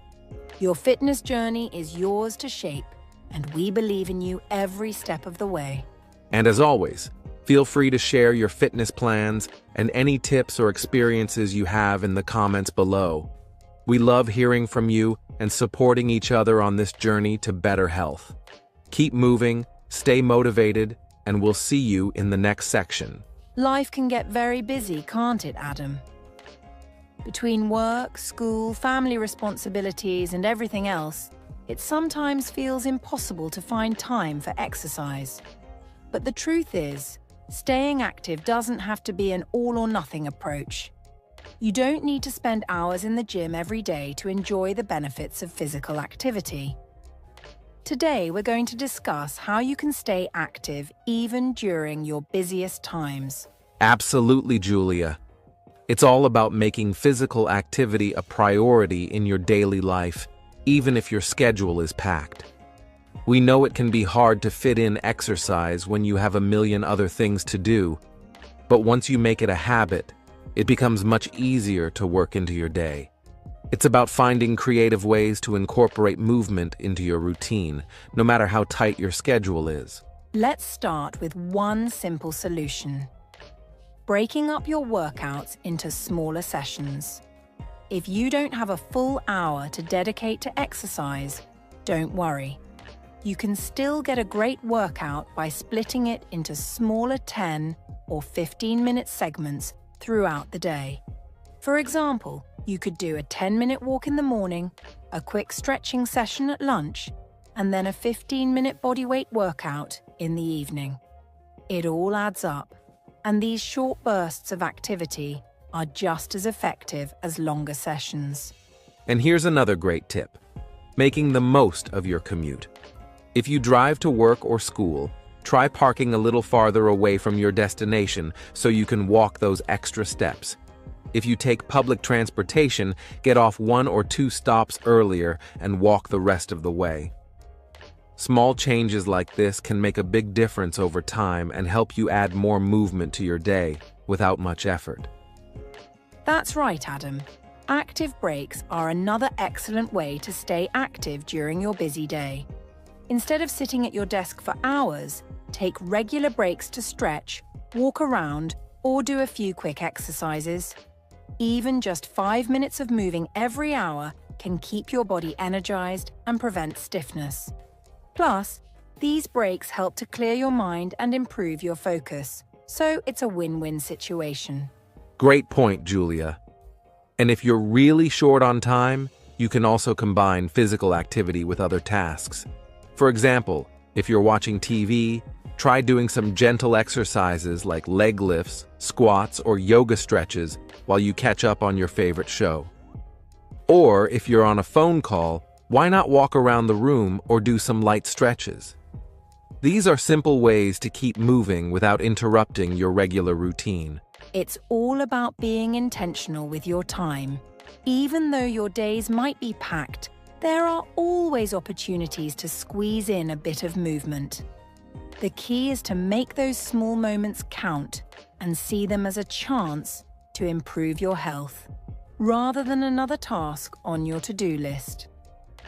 Your fitness journey is yours to shape, and we believe in you every step of the way. And as always, feel free to share your fitness plans and any tips or experiences you have in the comments below. We love hearing from you and supporting each other on this journey to better health. Keep moving, stay motivated, and we'll see you in the next section. Life can get very busy, can't it, Adam? Between work, school, family responsibilities, and everything else, it sometimes feels impossible to find time for exercise. But the truth is, staying active doesn't have to be an all-or-nothing approach. You don't need to spend hours in the gym every day to enjoy the benefits of physical activity. Today, we're going to discuss how you can stay active even during your busiest times. Absolutely, Julia. It's all about making physical activity a priority in your daily life, even if your schedule is packed. We know it can be hard to fit in exercise when you have a million other things to do, but once you make it a habit, it becomes much easier to work into your day. It's about finding creative ways to incorporate movement into your routine, no matter how tight your schedule is. Let's start with one simple solution: breaking up your workouts into smaller sessions. If you don't have a full hour to dedicate to exercise, don't worry. You can still get a great workout by splitting it into smaller 10 or 15-minute segments throughout the day. For example, you could do a 10-minute walk in the morning, a quick stretching session at lunch, and then a 15-minute bodyweight workout in the evening. It all adds up, and these short bursts of activity are just as effective as longer sessions. And here's another great tip: making the most of your commute. If you drive to work or school, try parking a little farther away from your destination so you can walk those extra steps. If you take public transportation, get off 1 or 2 stops earlier and walk the rest of the way. Small changes like this can make a big difference over time and help you add more movement to your day without much effort. That's right, Adam. Active breaks are another excellent way to stay active during your busy day. Instead of sitting at your desk for hours, take regular breaks to stretch, walk around, or do a few quick exercises. Even just 5 minutes of moving every hour can keep your body energized and prevent stiffness. Plus, these breaks help to clear your mind and improve your focus, so it's a win-win situation. Great point, Julia. And if you're really short on time, you can also combine physical activity with other tasks. For example, if you're watching TV, try doing some gentle exercises like leg lifts, squats, or yoga stretches while you catch up on your favorite show. Or if you're on a phone call, why not walk around the room or do some light stretches? These are simple ways to keep moving without interrupting your regular routine. It's all about being intentional with your time. Even though your days might be packed, there are always opportunities to squeeze in a bit of movement. The key is to make those small moments count and see them as a chance to improve your health. rather than another task on your to-do list.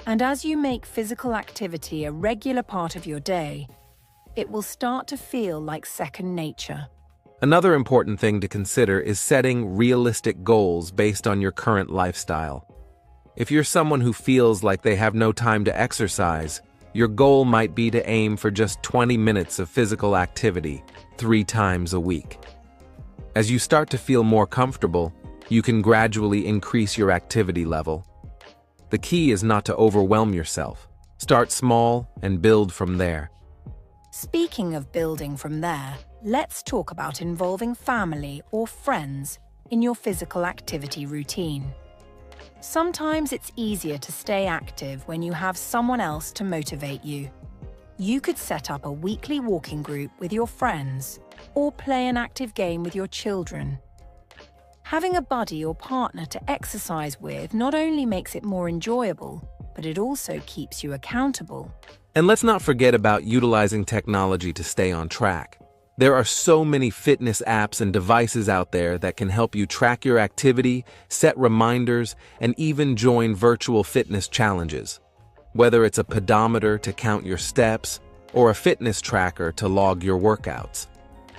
And as you make physical activity a regular part of your day, it will start to feel like second nature. Another important thing to consider is setting realistic goals based on your current lifestyle. If you're someone who feels like they have no time to exercise, your goal might be to aim for just 20 minutes of physical activity 3 times a week. As you start to feel more comfortable, you can gradually increase your activity level. The key is not to overwhelm yourself. Start small and build from there. Speaking of building from there, let's talk about involving family or friends in your physical activity routine. Sometimes it's easier to stay active when you have someone else to motivate you. You could set up a weekly walking group with your friends or play an active game with your children. Having a buddy or partner to exercise with not only makes it more enjoyable, but it also keeps you accountable. And let's not forget about utilizing technology to stay on track. There are so many fitness apps and devices out there that can help you track your activity, set reminders, and even join virtual fitness challenges. Whether it's a pedometer to count your steps or a fitness tracker to log your workouts,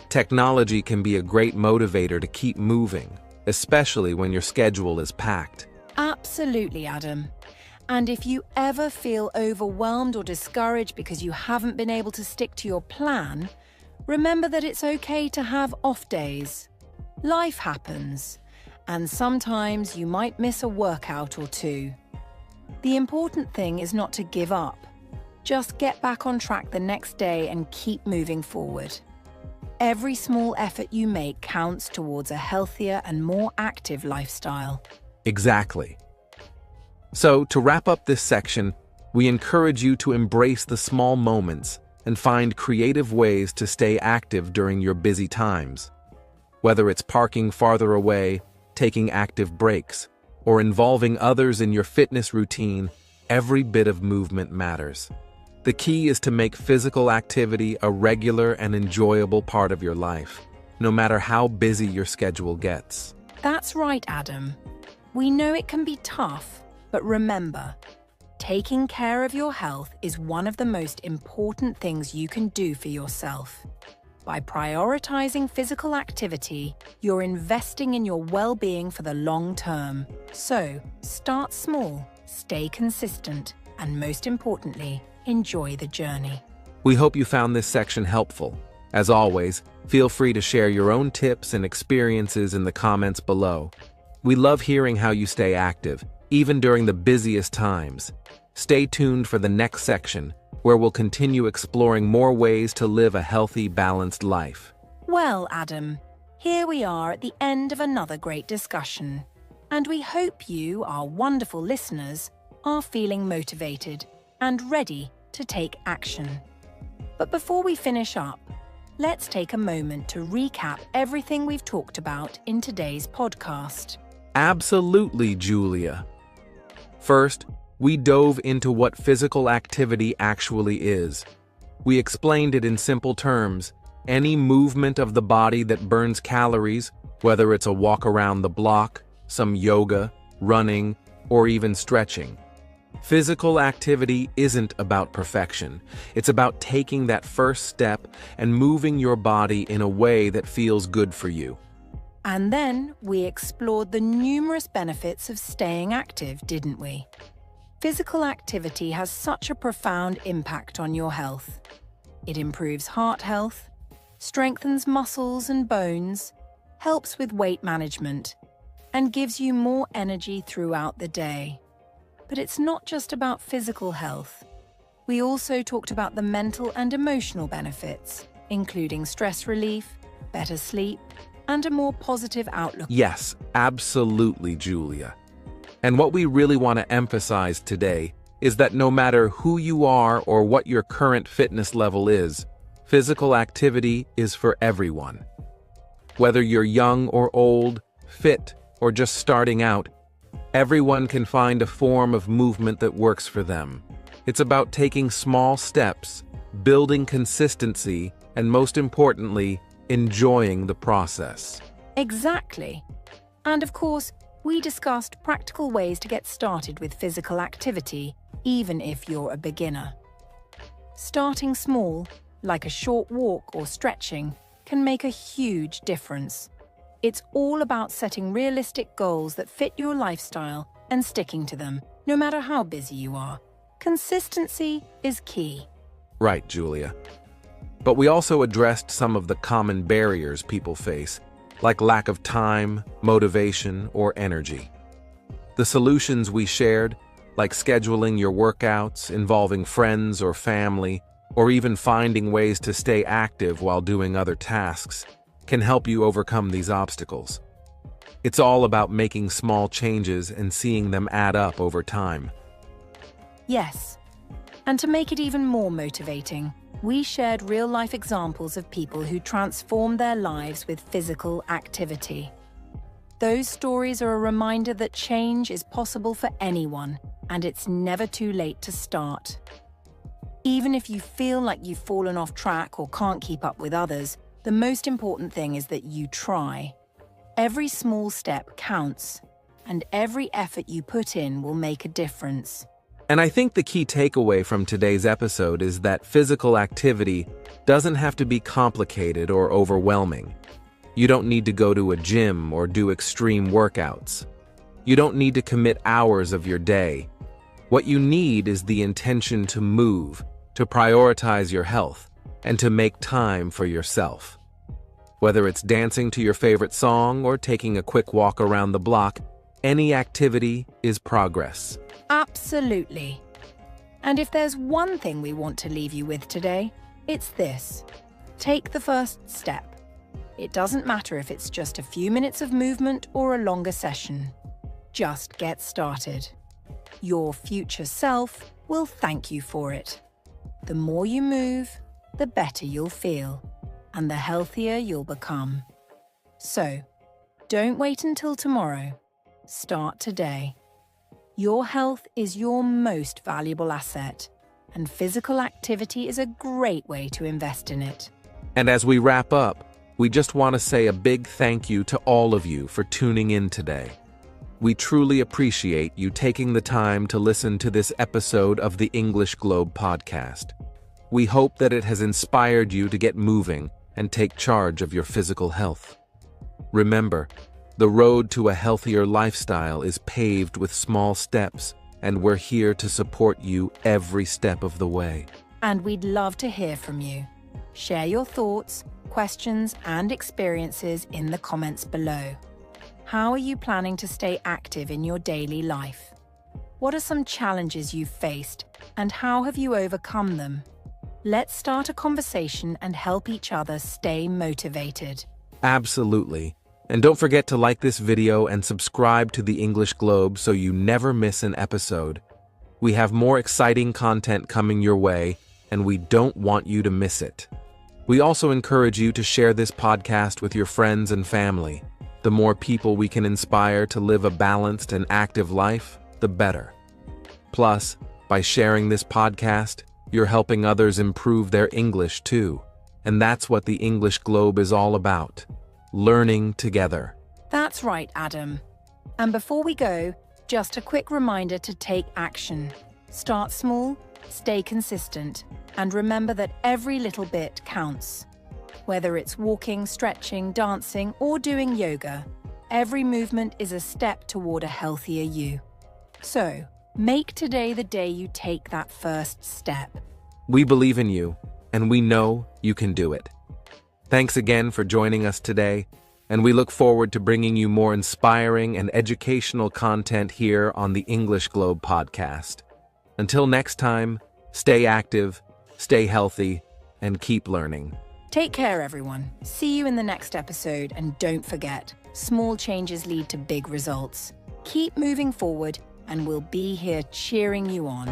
technology can be a great motivator to keep moving, especially when your schedule is packed. Absolutely, Adam. And if you ever feel overwhelmed or discouraged because you haven't been able to stick to your plan, remember that it's okay to have off days. Life happens, and sometimes you might miss a workout or two. The important thing is not to give up. Just get back on track the next day and keep moving forward. Every small effort you make counts towards a healthier and more active lifestyle. Exactly. So, to wrap up this section, we encourage you to embrace the small moments and find creative ways to stay active during your busy times. Whether it's parking farther away, taking active breaks, or involving others in your fitness routine, every bit of movement matters. The key is to make physical activity a regular and enjoyable part of your life, no matter how busy your schedule gets. That's right, Adam. We know it can be tough, but remember, taking care of your health is one of the most important things you can do for yourself. By prioritizing physical activity, you're investing in your well-being for the long term. So, start small, stay consistent, and most importantly, enjoy the journey. We hope you found this section helpful. As always, feel free to share your own tips and experiences in the comments below. We love hearing how you stay active, even during the busiest times. Stay tuned for the next section, where we'll continue exploring more ways to live a healthy, balanced life. Well, Adam, here we are at the end of another great discussion, and we hope you, our wonderful listeners, are feeling motivated and ready to take action. But before we finish up, let's take a moment to recap everything we've talked about in today's podcast. Absolutely, Julia. First, we dove into what physical activity actually is. We explained it in simple terms: any movement of the body that burns calories, whether it's a walk around the block, some yoga, running, or even stretching. Physical activity isn't about perfection. It's about taking that first step and moving your body in a way that feels good for you. And then we explored the numerous benefits of staying active, didn't we? Physical activity has such a profound impact on your health. It improves heart health, strengthens muscles and bones, helps with weight management, and gives you more energy throughout the day. But it's not just about physical health. We also talked about the mental and emotional benefits, including stress relief, better sleep, and a more positive outlook. Yes, absolutely, Julia. And what we really want to emphasize today is that no matter who you are or what your current fitness level is, physical activity is for everyone. Whether you're young or old, fit or just starting out, everyone can find a form of movement that works for them. It's about taking small steps, building consistency, and most importantly, enjoying the process. Exactly. And of course, we discussed practical ways to get started with physical activity, even if you're a beginner. Starting small, like a short walk or stretching, can make a huge difference. It's all about setting realistic goals that fit your lifestyle and sticking to them, no matter how busy you are. Consistency is key. Right, Julia. But we also addressed some of the common barriers people face, like lack of time, motivation, or energy. The solutions we shared, like scheduling your workouts, involving friends or family, or even finding ways to stay active while doing other tasks, can help you overcome these obstacles. It's all about making small changes and seeing them add up over time. Yes. And to make it even more motivating, we shared real-life examples of people who transformed their lives with physical activity. Those stories are a reminder that change is possible for anyone, and it's never too late to start. Even if you feel like you've fallen off track or can't keep up with others, the most important thing is that you try. Every small step counts, and every effort you put in will make a difference. And I think the key takeaway from today's episode is that physical activity doesn't have to be complicated or overwhelming. You don't need to go to a gym or do extreme workouts. You don't need to commit hours of your day. What you need is the intention to move, to prioritize your health, and to make time for yourself. Whether it's dancing to your favorite song or taking a quick walk around the block, any activity is progress. Absolutely. And if there's one thing we want to leave you with today, it's this. Take the first step. It doesn't matter if it's just a few minutes of movement or a longer session. Just get started. Your future self will thank you for it. The more you move, the better you'll feel, and the healthier you'll become. So, don't wait until tomorrow. Start today. Your health is your most valuable asset, and physical activity is a great way to invest in it. And as we wrap up, we just want to say a big thank you to all of you for tuning in today. We truly appreciate you taking the time to listen to this episode of the English Globe podcast. We hope that it has inspired you to get moving and take charge of your physical health. Remember, the road to a healthier lifestyle is paved with small steps, and we're here to support you every step of the way. And we'd love to hear from you. Share your thoughts, questions, and experiences in the comments below. How are you planning to stay active in your daily life? What are some challenges you've faced, and how have you overcome them? Let's start a conversation and help each other stay motivated. Absolutely. And don't forget to like this video and subscribe to the English Globe so you never miss an episode. We have more exciting content coming your way, and we don't want you to miss it. We also encourage you to share this podcast with your friends and family. The more people we can inspire to live a balanced and active life, the better. Plus, by sharing this podcast, you're helping others improve their English too. And that's what the English Globe is all about. Learning together. That's right, Adam. And before we go, just a quick reminder to take action. Start small, stay consistent, and remember that every little bit counts. Whether it's walking, stretching, dancing, or doing yoga, every movement is a step toward a healthier you. So, make today the day you take that first step. We believe in you, and we know you can do it. Thanks again for joining us today, and we look forward to bringing you more inspiring and educational content here on the English Globe podcast. Until next time, stay active, stay healthy, and keep learning. Take care, everyone. See you in the next episode, and don't forget, small changes lead to big results. Keep moving forward, and we'll be here cheering you on.